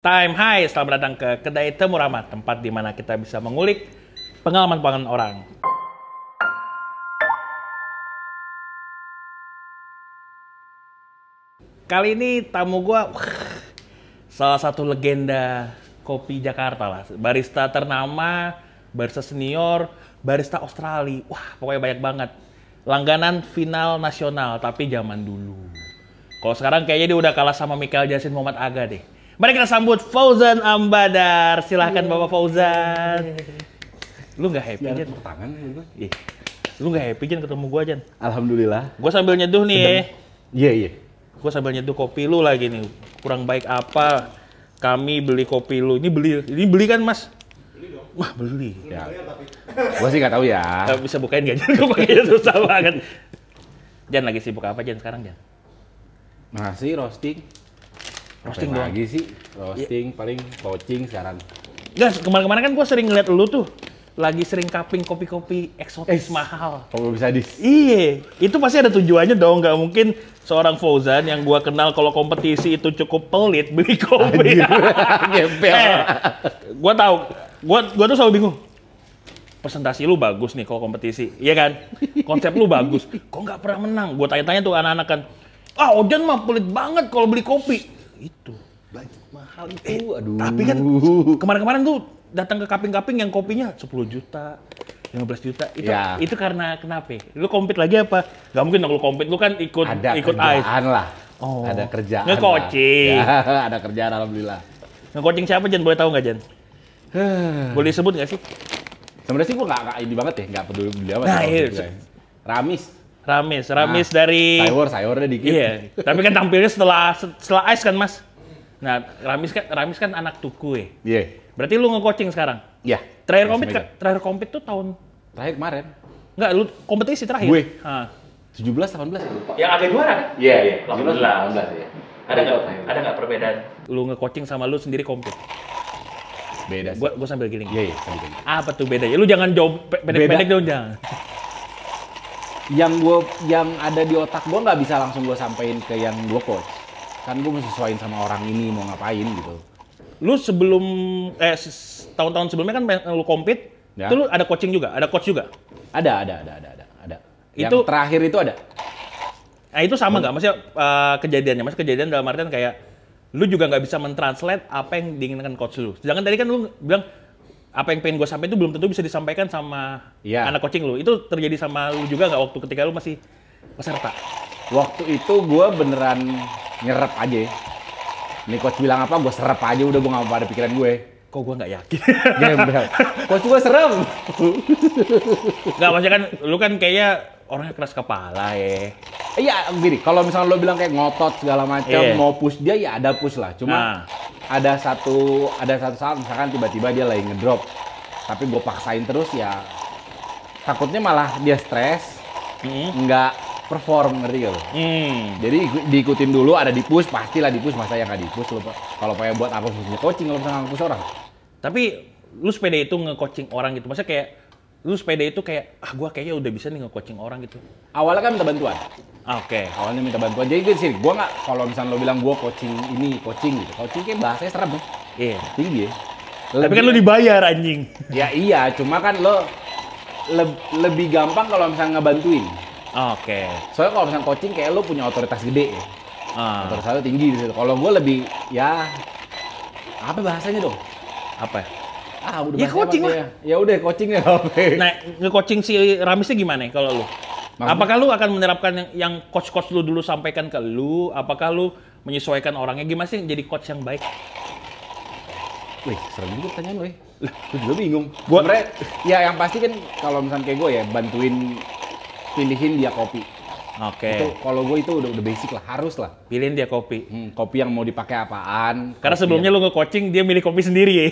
Hai, selamat datang ke Kedai Temu Ramah, tempat di mana kita bisa mengulik pengalaman-pengalaman orang. Kali ini tamu gua salah satu legenda kopi Jakarta lah. Barista ternama, barista senior, barista Australia. Wah, pokoknya banyak banget. Langganan final nasional, tapi zaman dulu. Kalau sekarang kayaknya dia udah kalah sama Michael Jasin Muhammad Aga deh. Mari kita sambut Fauzan Ambadar. Silahkan Bapak Fauzan. Lu nggak happy, Jan? Tangan gitu. Ih, lu nggak happy, Jan, ketemu gua, Jan? Alhamdulillah. Gua sambil nyeduh nih. Iya. Gua sambil nyeduh kopi lu lagi nih. Kurang baik apa? Kami beli kopi lu. Ini beli kan, Mas? Beli dong. Wah, beli. Ya. Gua sih nggak tahu ya. Nggak bisa bukain gak, Jan? Gua pakainya susah banget. Jan lagi sibuk apa, Jan, sekarang, Jan? Masih roasting. Roasting Apa doang. lagi sih? Roasting paling coaching sekarang. Gas, kemarin-kemarin kan gua sering ngeliat lu tuh lagi sering cupping kopi-kopi eksotis mahal. Kalau bisa Iya, itu pasti ada tujuannya dong. Nggak mungkin seorang Fauzan yang gua kenal kalau kompetisi itu cukup pelit beli kopi. Gembel. Gua tahu, gua tuh selalu bingung. Presentasi lu bagus nih kalau kompetisi, iya kan? Konsep lu bagus, kok nggak pernah menang? Gua tanya-tanya tuh anak-anak kan, Ojan mah pelit banget kalau beli kopi. Itu mahal itu. Aduh. Tapi kan kemarin-kemarin tuh datang ke kaping-kaping yang kopinya 10 juta, 15 juta. Itu karena kenapa? Lu compete lagi apa? Gak mungkin dong lu compete, lu kan ikut kerjaan ICE. lah. Oh. Ada kerjaan. Nge-coaching. Ya, ada kerjaan alhamdulillah. Nge-coaching siapa, Jan? Boleh tahu nggak, Jan? Boleh disebut nggak sih? Sebenarnya sih gua nggak ini banget ya, nggak peduli amat. Nah, iya. Ramis dari sayurnya dikit. Iya, tapi kan tampilnya setelah Ice kan, Mas. Nah, Ramis kan anak tuku ya. Iya. Berarti lu nge-coaching sekarang? Iya. Terakhir compete tuh tahun Terakhir kemarin. Enggak, lu kompetisi terakhir. Gue. Hah. 17 18 ya lupa. Yang ada juara kan? Iya. 17 18 ya. Ada nggak perbedaan lu nge-coaching sama lu sendiri compete? Beda sih. Gua sambil giling. Iya. Apa tuh bedanya? Lu jangan jawab pendek-pendek dong, jangan. Yang ada di otak gue nggak bisa langsung gue sampein ke yang gue coach. Kan gue mesti sesuaiin sama orang ini mau ngapain gitu. Lu sebelum tahun-tahun sebelumnya kan lu compete, Ya. itu lu ada coaching juga, ada coach juga. Ada. Yang Itu terakhir itu ada. Nah, itu sama nggak? Maksudnya kejadiannya, kejadian dalam artian kayak lu juga nggak bisa mentranslate apa yang diinginkan coach lu. Sedangkan tadi kan lu bilang apa yang pengen gue sampaikan itu belum tentu bisa disampaikan sama anak coaching lu. Itu terjadi sama lu juga nggak waktu ketika lu masih peserta? Waktu itu gue beneran nyerap aja. Nih coach bilang apa, gue serap aja udah, gue nggak mau ada pikiran gue. Kok gue nggak yakin? Gembel. Coach gue serem. Nggak, maksudnya kan lu kan kayaknya orangnya keras kepala ya. Iya, gini. Kalau misalnya lo bilang kayak ngotot segala macam, mau push dia ya ada push lah. Cuma ada satu saat misalkan tiba-tiba dia lagi ngedrop, tapi gue paksain terus ya takutnya malah dia stres, nggak perform, ngerti gak lo? Jadi diikutin dulu, ada di push, pastilah di push, masa yang nggak di push lo. Kalau pengen buat apa fungsinya coaching kalau misalnya nggak push orang? Tapi lu sepeda itu nge-coaching orang gitu, maksudnya kayak lu sepeda itu kayak gue kayaknya udah bisa nih nge-coaching orang gitu. Awalnya kan minta bantuan. Oke. Awalnya minta bantuan. Jadi gue sih, gue nggak, kalau misalnya lo bilang gue coaching ini, coaching gitu. Coaching kayak bahasanya serem ya. Iya. Tinggi ya. Tapi kan lu dibayar, anjing. Ya iya, cuma kan lo lebih gampang kalau misalnya ngebantuin. Oke. Soalnya kalau misalnya coaching kayak lo punya otoritas gede ya. Otoritas lo tinggi di situ. Kalau gue lebih ya apa bahasanya dong? Apa? Udah ya coaching lah. Ya udah coaching ya. Nah, nge-coaching si Ramisnya gimana ya kalau lu? Maksudnya? Apakah lu akan menerapkan yang coach-coach lu dulu sampaikan ke lu? Apakah lu menyesuaikan orangnya? Gimana sih jadi coach yang baik? Wih, serem juga pertanyaan lo ya. Lah, gue juga bingung. Sebenernya, ya yang pasti kan kalau misalnya kayak gue ya, bantuin pilihin dia kopi. Oke. Itu kalau gue itu udah basic lah, harus lah. Pilihin dia kopi. Kopi yang mau dipakai apaan. Karena sebelumnya lu nge-coaching, dia milih kopi sendiri ya?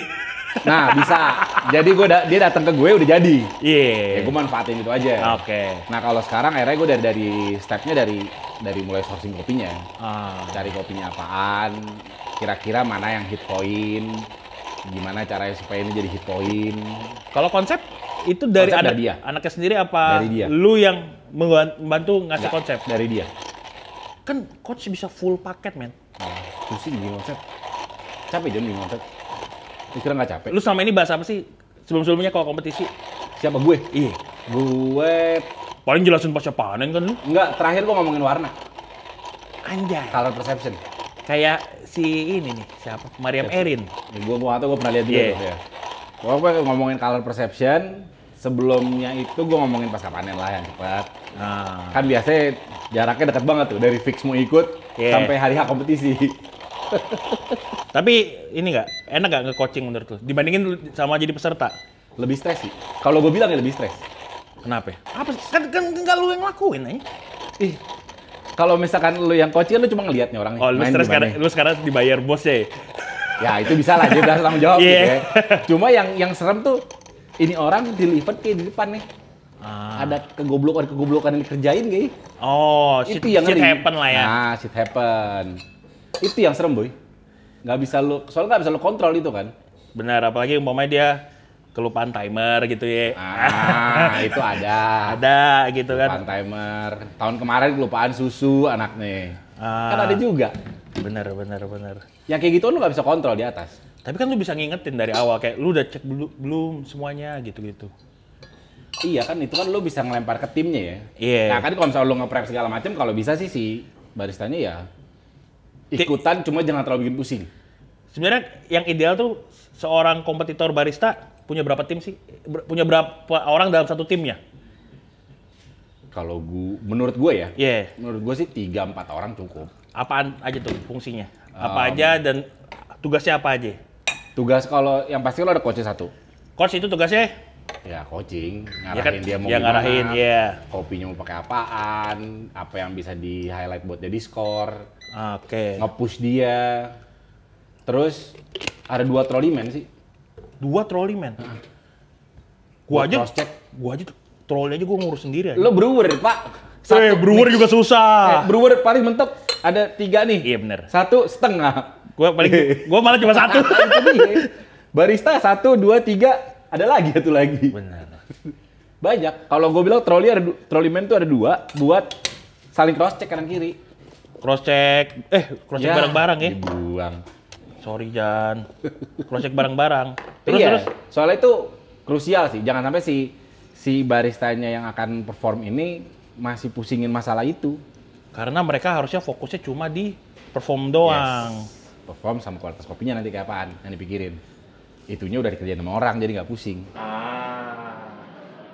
Nah, bisa. Jadi dia datang ke gue udah jadi. Iya. Ya gue manfaatin itu aja. Oke. Nah, kalau sekarang akhirnya gue dari stepnya dari mulai sourcing kopinya. Cari kopinya apaan, kira-kira mana yang hit point, gimana caranya supaya ini jadi hit point. Kalau konsep itu dari dia, anaknya sendiri apa dari dia. Lu yang membantu ngasih konsep? Dari dia. Kan coach bisa full paket, men. Pusing gini konsep. Capek Jon bingung ngotot. Kira nggak capek. Lu selama ini bahas apa sih sebelum-sebelumnya kalau kompetisi? Siapa gue? Iya. Gue Paling jelasin pasca panen kan lu? enggak, terakhir gue ngomongin warna. Anjay. Color perception. Kayak si ini nih, siapa? Mariam Erin. Ya, gue atau gue pernah lihat juga Iya. tuh ya. Gue ngomongin color perception. Sebelumnya itu gue ngomongin pasca panen lah yang cepat. Nah. Kan biasanya jaraknya dekat banget tuh dari fix mau ikut sampai hari H kompetisi. Tapi ini enak nggak nge-coaching menurut lu? Dibandingin lu sama jadi peserta? Lebih stres sih. Kalau gue bilang ya lebih stres. Kenapa? Apa sih? Kan nggak lu yang lakuin aja. Ih, kalau misalkan lu yang coaching lu cuma ngeliat nih orang Oh, lu main stres gimana. karena lu sekarang dibayar bos ya? Ya itu bisa lah, dia udah tanggung jawab Iya. gitu ya. Cuma yang serem tuh ini orang deliver kayak di depan nih. Ada kegoblokan yang dikerjain kayak. Oh, Itu shit, yang shit ngeri. happen lah ya. Nah, shit happen. Itu yang serem, boy. Soalnya nggak bisa lu kontrol itu kan. Benar, apalagi umpamanya dia kelupaan timer gitu ya. Itu ada. Ada gitu kan. Kelupaan timer. Tahun kemarin kelupaan susu anaknya. Kan ada juga. Benar. Yang kayak gitu lu nggak bisa kontrol di atas. Tapi kan lu bisa ngingetin dari awal kayak lu udah cek belum semuanya gitu-gitu. Iya kan, itu kan lu bisa ngelempar ke timnya ya. Iya. Nah kan kalau misalnya lu nge-prep segala macam, kalau bisa sih si baristanya ya ikutan, cuma jangan terlalu bikin pusing. Sebenarnya yang ideal tuh seorang kompetitor barista punya berapa tim sih? Punya berapa orang dalam satu timnya? Kalau menurut gue ya, Iya. menurut gue sih 3-4 orang cukup. Apaan aja tuh fungsinya? Apa aja dan tugasnya apa aja? Tugas kalau yang pasti lo ada coachnya satu. Coach itu tugasnya? Ya coaching, Ya ngarahin kan, dia mau ya gimana, ngarahin, ya. kopinya mau pakai apaan, apa yang bisa di highlight buat jadi skor, Oke. nge-push dia. Terus ada 2 trollyman sih. 2 trolley man. Gua aja cross check. trolley aja gua ngurus sendiri aja. Lo brewer pak. Brewer juga susah. Brewer paling mentok ada 3 nih. Iya bener. 1,5. Gua malah cuma 1. Itu dia. Barista 1, 2, 3. Ada lagi satu lagi. Bener. Banyak. Kalau gue bilang trollyman tuh ada 2 buat saling cross check kanan kiri. Cross check bareng-bareng ya. Dibuang. Sorry Jan. Cross check bareng-bareng. Terus Iya, terus. soalnya itu krusial sih. Jangan sampai si baristanya yang akan perform ini masih pusingin masalah itu. Karena mereka harusnya fokusnya cuma di perform doang. Yes. Perform sama kualitas kopinya nanti kayak apaan yang dipikirin. Itunya udah dikerjain sama orang jadi nggak pusing.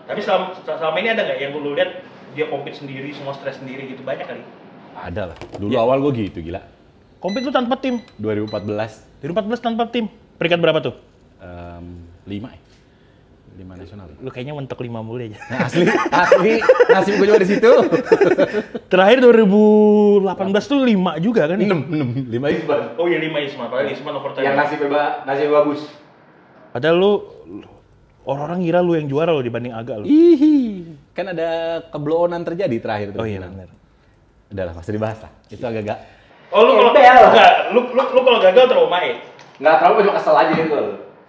Tapi selama ini ada nggak yang lu lihat dia compete sendiri, semua stres sendiri gitu, banyak kali? Ada lah. Dulu awal gue gitu, gila. Compete lu tanpa tim? 2014. 2014 tanpa tim. Peringkat berapa tuh? 5 ya? 5 nasional. Lu kayaknya mentok 5 mulu aja. Nah, asli. Nasib gue juga di situ. Terakhir 2018 tuh 5 juga kan? 5 Isban. Oh iya 5 Isma, padahal Isma overtime. Yang nasib bagus. Padahal lu orang-orang ngira lu yang juara lo dibanding Aga lu. Kan ada kebloonan terjadi terakhir tuh. Oh iya benar. Udah lah, masih dibahas lah. Itu agak-agak. Oh lu kalau lu kalau gagal trauma ya? Nggak terlalu, cuma kesel aja gitu.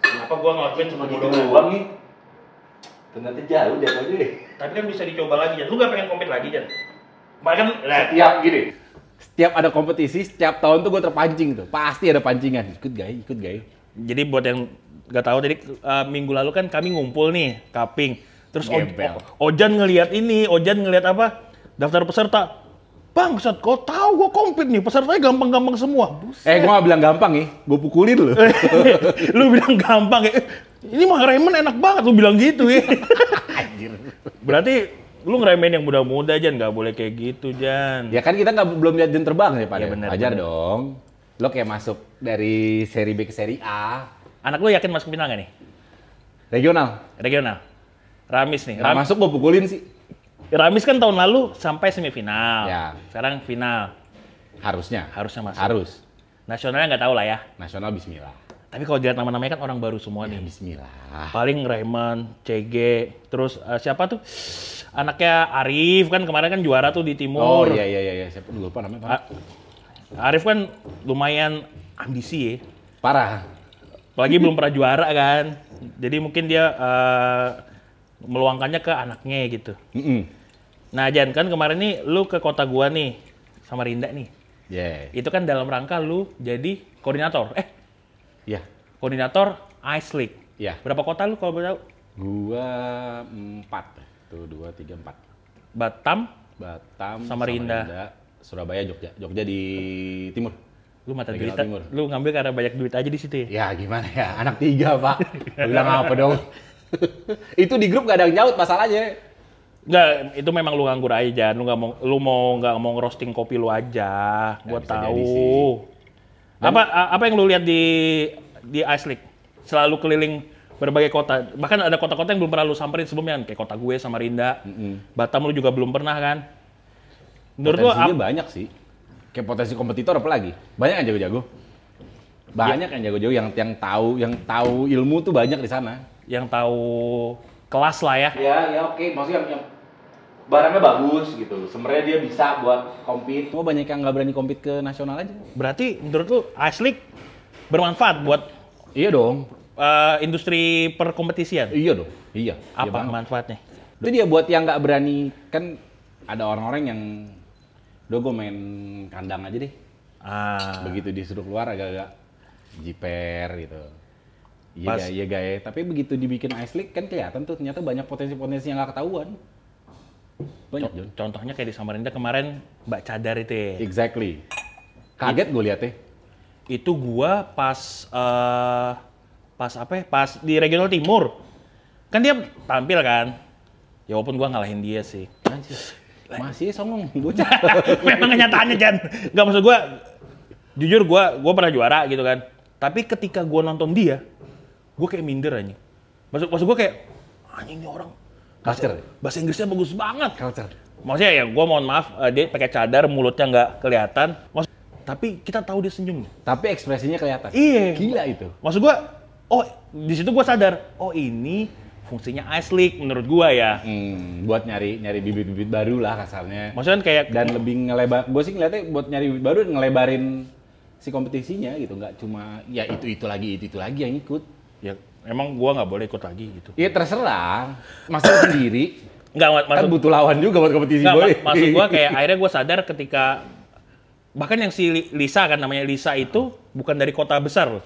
Kenapa gua ngelakuin cuma gitu doang nih. Ternyata jauh jatuhnya deh. Tapi kan bisa dicoba lagi, Jan. Lu gak pengen compete lagi, Jan? Bahkan, Setiap ada kompetisi, setiap tahun tuh gue terpancing tuh. Pasti ada pancingan. Ikut gak? Jadi buat yang nggak tahu, tadi minggu lalu kan kami ngumpul nih, kaping. Terus Ojan ngelihat apa? Daftar peserta. Bangsat, kau tahu gue compete nih, pesertanya gampang-gampang semua. Gue gak bilang gampang nih, gue pukulin lu. Lu bilang gampang ya? Ini mah ngeremen enak banget, lu bilang gitu ya. Anjir. Berarti lu ngeremen yang muda-muda, Jan, nggak boleh kayak gitu, Jan. Ya kan kita belum lihat Jan terbang ya Pak. Ya, bener, Wajar bener. dong. Lo kayak masuk dari seri B ke seri A. Anak lu yakin masuk final nggak nih? Regional. Ramis nih. Nggak masuk gue pukulin sih. Ramis kan tahun lalu sampai semifinal. Ya. Sekarang final. Harusnya Masuk. Harus. Nasionalnya nggak tahu lah ya. Nasional bismillah. Tapi kalau dilihat nama-namanya kan orang baru semua nih. Bismillah. Paling Raymond, CG, terus siapa tuh? Anaknya Arif kan kemarin kan juara tuh di Oh Timur. iya. Siapa lupa namanya, Pak. Arif kan lumayan ambisi ya. Parah. Apalagi belum pernah juara kan. Jadi mungkin dia meluangkannya ke anaknya gitu. Nah Jan, kan kemarin nih lu ke kota gua nih sama Rinda nih. Yeah. Itu kan dalam rangka lu jadi koordinator. Iya. Koordinator Ice League. Iya. Berapa kota lu kalau boleh tahu? Gua 4. Tuh 2, 3, 4. Batam, Samarinda, Surabaya, Jogja. Jogja di timur. lu mata duit, Regional Timur. lu ngambil karena banyak duit aja di situ ya? Ya gimana ya, anak 3 Pak. Lu bilang apa dong? Itu di grup gak ada yang nyaut masalahnya. Enggak, itu memang lu nganggur aja, Jan. Lu nggak mau ngerosting kopi lu aja. Gua bisa jadi tahu. sih. Apa yang lu lihat di Ice League? Selalu keliling berbagai kota. Bahkan ada kota-kota yang belum pernah lu samperin sebelumnya, kayak kota gue Samarinda. Batam lu juga belum pernah kan? Menurut lu Potensinya banyak sih. Kayak potensi kompetitor apa lagi? Banyak yang jago-jago. Banyak yang jago-jago yang tahu ilmu tuh banyak di sana. yang tahu kelas lah ya? Ya oke. Maksudnya yang barangnya bagus gitu. Sebenarnya dia bisa buat compete. Cuma banyak yang nggak berani compete ke nasional aja. Berarti menurut lu Ice League bermanfaat buat Iya dong. industri perkompetisian? Iya dong. Iya. Apa manfaatnya? Itu dia buat yang nggak berani, kan ada orang-orang yang udah gue main kandang aja deh. Begitu disuruh keluar agak-agak jiper gitu. Iya gaya. Tapi begitu dibikin Ice League kan kelihatan tuh ternyata banyak potensi-potensi yang nggak ketahuan. Banyak, John. Contohnya kayak di Samarinda kemarin Mbak Cadar itu ya. Exactly. Kaget gue liatnya. Itu gua pas di regional timur. Kan dia tampil kan. Ya walaupun gua ngalahin dia sih. Masih songong bocah. Memang kenyataannya, Jan. Nggak, maksud gue, jujur gue pernah juara gitu kan. Tapi ketika gue nonton dia, gue kayak minder aja. Maksud gue kayak, anjing ini orang bahasa Inggrisnya bagus banget. Culture. Maksudnya ya gue mohon maaf, dia pakai cadar, mulutnya nggak kelihatan. Tapi kita tahu dia senyum. Tapi ekspresinya kelihatan. Iya. Gila itu. Maksud gue, di situ gue sadar, ini fungsinya Ice League menurut gua ya. Buat nyari bibit-bibit baru lah kasarnya. Maksudnya kayak dan lebih ngelebar. Gue sih ngeliatnya buat nyari bibit baru ngelebarin si kompetisinya gitu, nggak cuma ya itu lagi yang ikut. Ya emang gua nggak boleh ikut lagi gitu. Iya terserah. Masalah sendiri. Nggak, kan butuh lawan juga buat kompetisi boy. Maksud gua kayak akhirnya gua sadar ketika bahkan yang si Lisa kan namanya Lisa itu bukan dari kota besar loh.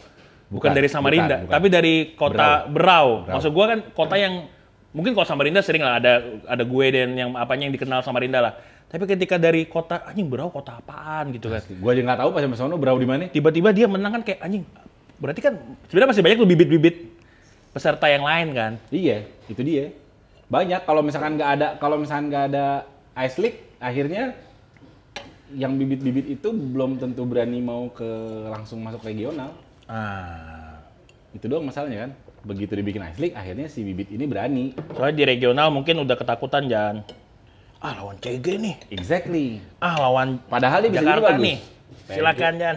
Bukan dari Samarinda, bukan. Tapi dari kota Berau. Maksud gue kan kota yang mungkin kalau Samarinda sering lah ada gue dan yang apanya yang dikenal Samarinda lah. Tapi ketika dari kota anjing Berau kota apaan gitu kan? Gue aja nggak tahu pas sampai sono Berau di mana. Tiba-tiba dia menang kan kayak anjing. Berarti kan sebenarnya masih banyak tuh bibit-bibit peserta yang lain kan? Iya, itu dia. Banyak kalau misalkan nggak ada Ice League, akhirnya yang bibit-bibit itu belum tentu berani mau langsung masuk regional. Itu doang masalahnya kan. Begitu dibikin Ice League, akhirnya si bibit ini berani. Soalnya di regional mungkin udah ketakutan, Jan. Lawan CG nih. Exactly. Lawan padahal dia bisa Jakarta jadi bagus nih. Silakan, Jan.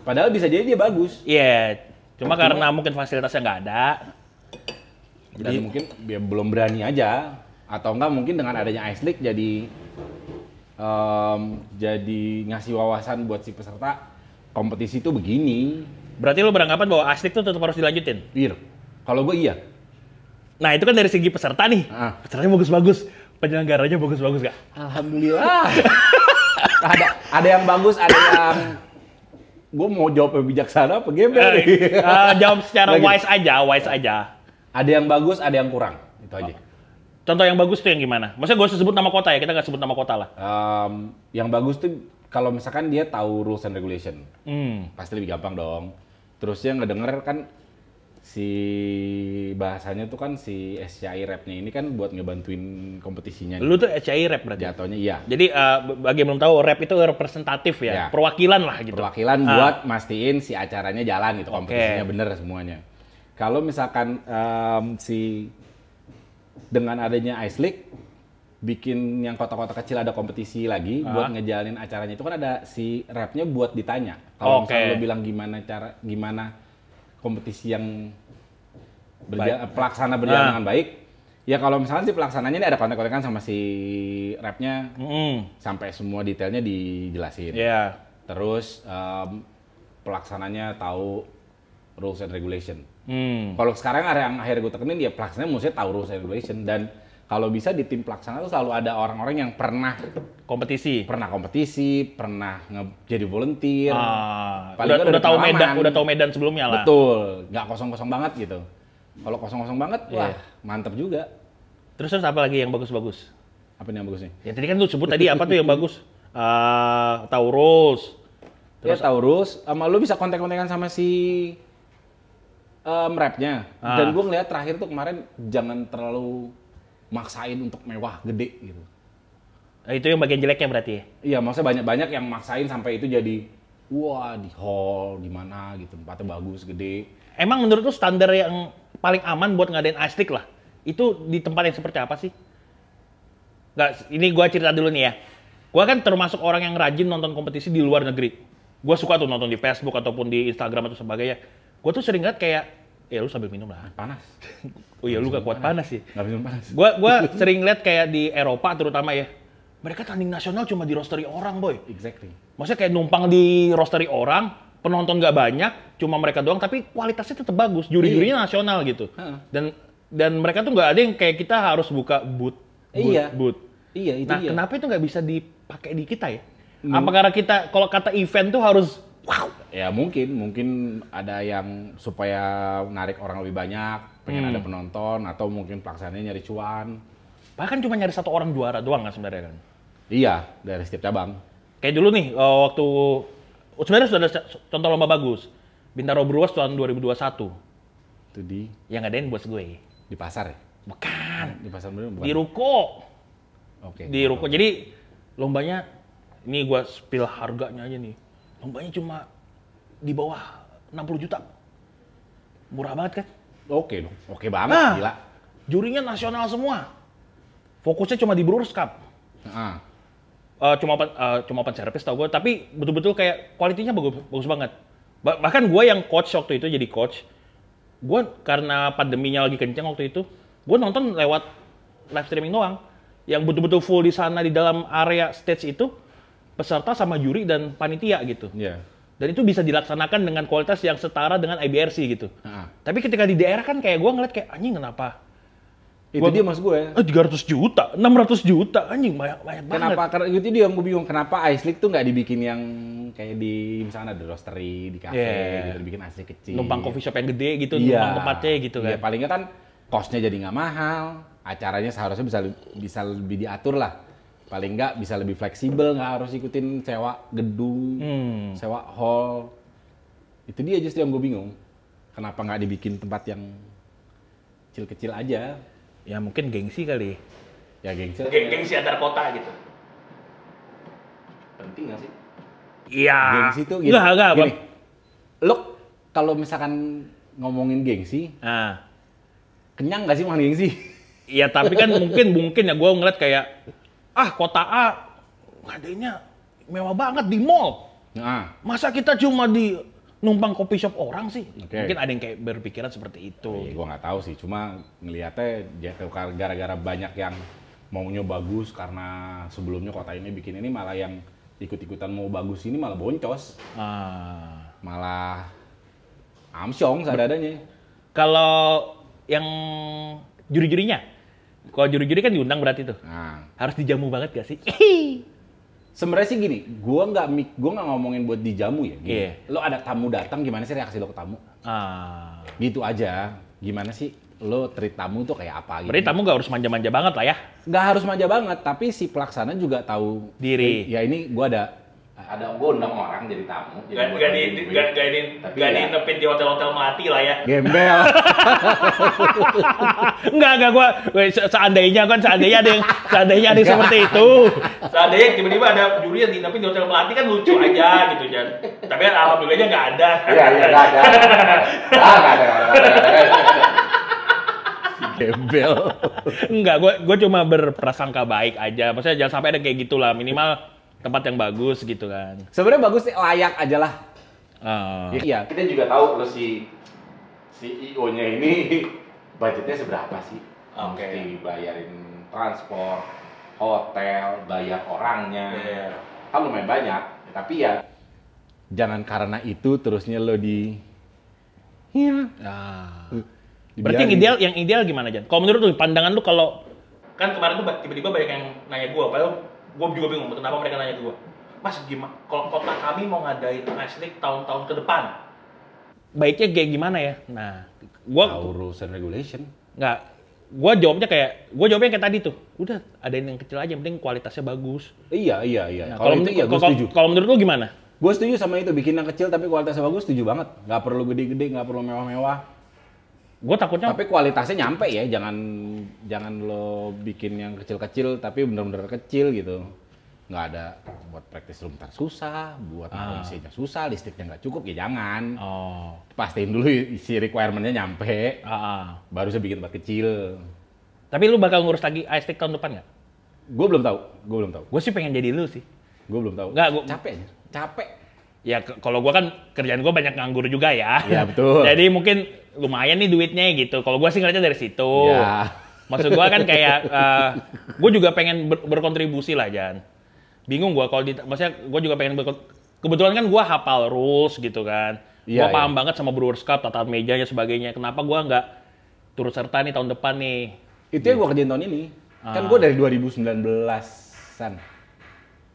Padahal bisa jadi dia bagus. Iya. Cuma karena mungkin fasilitasnya nggak ada. Jadi mungkin dia belum berani aja. Atau enggak mungkin dengan adanya Ice League jadi ngasih wawasan buat si peserta. Kompetisi itu begini. Berarti lo beranggapan bahwa Ice League itu tetap harus dilanjutin? Iya. Kalau gue iya. Nah itu kan dari segi peserta nih. Pesertanya bagus-bagus. Penyelenggaranya bagus-bagus gak? Alhamdulillah. ada yang bagus, ada yang... Gue mau jawab yang bijaksana apa gembel nih? Jawab secara wise aja. Ada yang bagus, ada yang kurang. Itu aja. Contoh yang bagus tuh yang gimana? Maksudnya gue sebut nama kota ya, kita nggak sebut nama kota lah. Yang bagus tuh kalau misalkan dia tahu rules and regulation, pasti lebih gampang dong. Terus dia ngedenger kan si bahasanya tuh kan si SCI Rep-nya ini kan buat ngebantuin kompetisinya. Lu tuh SCI Rep berarti? Jatuhnya iya. Jadi bagi yang belum tahu, Rep itu representatif ya, perwakilan lah gitu. Perwakilan buat mastiin si acaranya jalan gitu, kompetisinya bener semuanya. Kalau misalkan dengan adanya Ice League, bikin yang kota-kota kecil ada kompetisi lagi buat ngejalanin acaranya itu kan ada si rep-nya buat ditanya. Kalau misalnya lo bilang gimana kompetisi yang pelaksana berjalan dengan baik, ya kalau misalnya si pelaksananya ini ada kontak-kontakan sama si rep-nya sampai semua detailnya dijelasin. Terus pelaksananya tahu rules and regulation. Kalau sekarang ada yang akhirnya gue tekenin ya pelaksananya mesti tahu rules and regulation dan kalau bisa di tim pelaksana tuh selalu ada orang-orang yang pernah kompetisi, jadi volunteer. Udah tahu medan sebelumnya lah. Betul, nggak kosong-kosong banget gitu. Kalau kosong-kosong banget, wah mantep juga. Terus apa lagi yang bagus-bagus? Apa nih yang bagus nih? Ya tadi kan lu sebut tadi apa tuh yang bagus? Taurus. Terus Taurus, sama lu bisa kontak-kontakan sama si rapnya. Dan gue ngeliat terakhir tuh kemarin jangan terlalu maksain untuk mewah, gede gitu. Itu yang bagian jeleknya berarti ya? Iya, maksudnya banyak-banyak yang maksain sampai itu jadi wah di hall, di mana gitu, tempatnya bagus, gede. Emang menurut lu standar yang paling aman buat ngadain ice lah, itu di tempat yang seperti apa sih? Nggak, ini gua cerita dulu nih ya. Gua kan termasuk orang yang rajin nonton kompetisi di luar negeri. Gua suka tuh nonton di Facebook ataupun di Instagram atau sebagainya. Gua tuh sering lihat kayak, lu sambil minum lah. Panas. Oh iya, lu gak kuat panas sih. Gak minum panas. Gua sering lihat kayak di Eropa terutama ya. Mereka tanding nasional cuma di roastery orang, boy. Exactly. Maksudnya kayak numpang di roastery orang, penonton nggak banyak, cuma mereka doang, tapi kualitasnya tetap bagus. Juri-jurinya nasional gitu. Dan mereka tuh nggak ada yang kayak kita harus buka booth. Iya, itu nah, dia. kenapa itu nggak bisa dipakai di kita ya? Apa karena kita, kalau kata event tuh harus wow? Ya mungkin ada yang supaya narik orang lebih banyak, pengen ada penonton, atau mungkin pelaksananya nyari cuan. Bahkan cuma nyari satu orang juara doang kan sebenarnya kan? Iya, dari setiap cabang. Kayak dulu nih, waktu sebenarnya sudah ada contoh lomba bagus. Bintaro Brewers tahun 2021. Itu di? Yang ngadain bos gue. Di pasar ya? Bukan. Di pasar bener bukan? Di ruko. Oke. Di ruko. Jadi lombanya, ini gue spill harganya aja nih. Lombanya cuma di bawah 60 juta. Murah banget kan? Oke dong. Oke banget, gila. Jurinya nasional semua. Fokusnya cuma di Brewers Cup. Cuma open service tau gue, tapi betul-betul kayak kualitinya bagus banget. Bahkan gue yang coach waktu itu, jadi coach, gue karena pandeminya lagi kenceng waktu itu, gue nonton lewat live streaming doang. Yang betul-betul full di sana di dalam area stage itu, peserta sama juri dan panitia gitu. Iya. Dan itu bisa dilaksanakan dengan kualitas yang setara dengan IBRC gitu. Tapi ketika di daerah kan kayak gue ngeliat kayak, anjing kenapa? Itu dia mas gue. 300 juta, 600 juta, anjing banyak banget. Kenapa? Karena itu dia yang gue bingung. Kenapa Ice League tuh nggak dibikin yang kayak di misalnya ada roastery, di cafe, gitu, dibikin Ice League kecil. Numpang coffee shop yang gede gitu, numpang tempatnya gitu kan. Iya, palingnya kan cost-nya jadi nggak mahal, acaranya seharusnya bisa lebih diatur lah. Paling nggak bisa lebih fleksibel, nggak harus ikutin sewa gedung, sewa hall. Itu dia justru yang gue bingung. Kenapa nggak dibikin tempat yang kecil-kecil aja? Ya mungkin gengsi kali. Ya gengsi. Gengsi antar kota gitu. Penting nggak sih? Iya. Gengsi tuh gini. Enggak. Gini. Lo kalau misalkan ngomongin gengsi, kenyang nggak sih makan gengsi? Iya, tapi kan mungkin ya gue ngeliat kayak kota A ngadainnya mewah banget di mall. Masa kita cuma di numpang kopi shop orang sih? Mungkin ada yang kayak berpikiran seperti itu. Gue nggak tahu sih, cuma ngelihatnya gara-gara banyak yang maunya bagus karena sebelumnya kota ini bikin ini, malah yang ikut-ikutan mau bagus ini malah boncos. Malah amsyong seadanya. Kalau yang juri-jurinya, kalau juri-juri kan diundang berarti tuh. Harus dijamu banget gak sih? Sebenarnya sih gini, gua nggak ngomongin buat dijamu ya. Lo ada tamu datang, gimana sih reaksi lo ke tamu? Gitu aja. Gimana sih lo treat tamu tuh kayak apa? Gitu. Berarti tamu nggak harus manja-manja banget lah ya? Nggak harus manja banget, tapi si pelaksana juga tahu diri. Ya ini gua gue undang orang jadi tamu. Gak diinepin di hotel-hotel melati lah ya. Gembel. Enggak, gue seandainya ada yang seperti itu. Seandainya tiba-tiba ada juri yang diinepin di hotel melati kan lucu aja gitu kan. Tapi kan alhamdulillahnya nggak ada. Iya, nggak ada. Nggak ada. Gembel. Enggak, gue cuma berprasangka baik aja. Maksudnya jangan sampai ada kayak gitulah, minimal tempat yang bagus gitu kan. Sebenarnya bagus sih, layak aja lah. Iya. Kita juga tahu lo si CEO-nya ini budgetnya seberapa sih? Mesti bayarin transport, hotel, bayar orangnya. Kan lumayan banyak. Tapi ya jangan karena itu terusnya lo Berarti yang ideal gimana, Jan? Kalau menurut lu, pandangan lu kalau kan kemarin tuh tiba-tiba banyak yang nanya gue, padahal gue juga bingung kenapa mereka nanya ke gue. Mas, gimana kalau kota kami mau ngadain Ice League tahun-tahun ke depan? Baiknya kayak gimana ya? Nah, gue rules and regulation. Nggak, gue jawabnya kayak tadi tuh. Udah, adain yang kecil aja, yang penting kualitasnya bagus. Iya. Nah, kalau itu iya gue setuju. Kalau menurut lu gimana? Gue setuju sama itu, bikin yang kecil tapi kualitasnya bagus, setuju banget. Nggak perlu gede-gede, nggak perlu mewah-mewah. Gue takutnya. Tapi kualitasnya nyampe ya, jangan lo bikin yang kecil-kecil tapi bener-bener kecil gitu. Nggak ada buat practice room ntar susah, buat mesinnya susah, listriknya nggak cukup ya jangan. Pastiin dulu isi requirement-nya nyampe, baru saya bikin tempat kecil. Tapi lu bakal ngurus lagi Ice League tahun depan nggak? Gue belum tahu. Gue sih pengen jadi lu sih. Gue belum tahu. Nggak, capek. Ya kalau gue kan kerjaan gue banyak nganggur juga ya. Iya betul. Jadi mungkin lumayan nih duitnya gitu. Kalau gue sih ngeliatnya dari situ. Ya. Maksud gue kan kayak, gue juga pengen berkontribusi lah, Jan. Bingung gue kalau maksudnya gue juga pengen kebetulan kan gue hafal rules gitu kan. Gue paham banget sama Brewers Cup, tata mejanya sebagainya. Kenapa gue nggak turut serta nih tahun depan nih? Itu yang gue kerjain tahun ini. Kan gue dari 2019-an.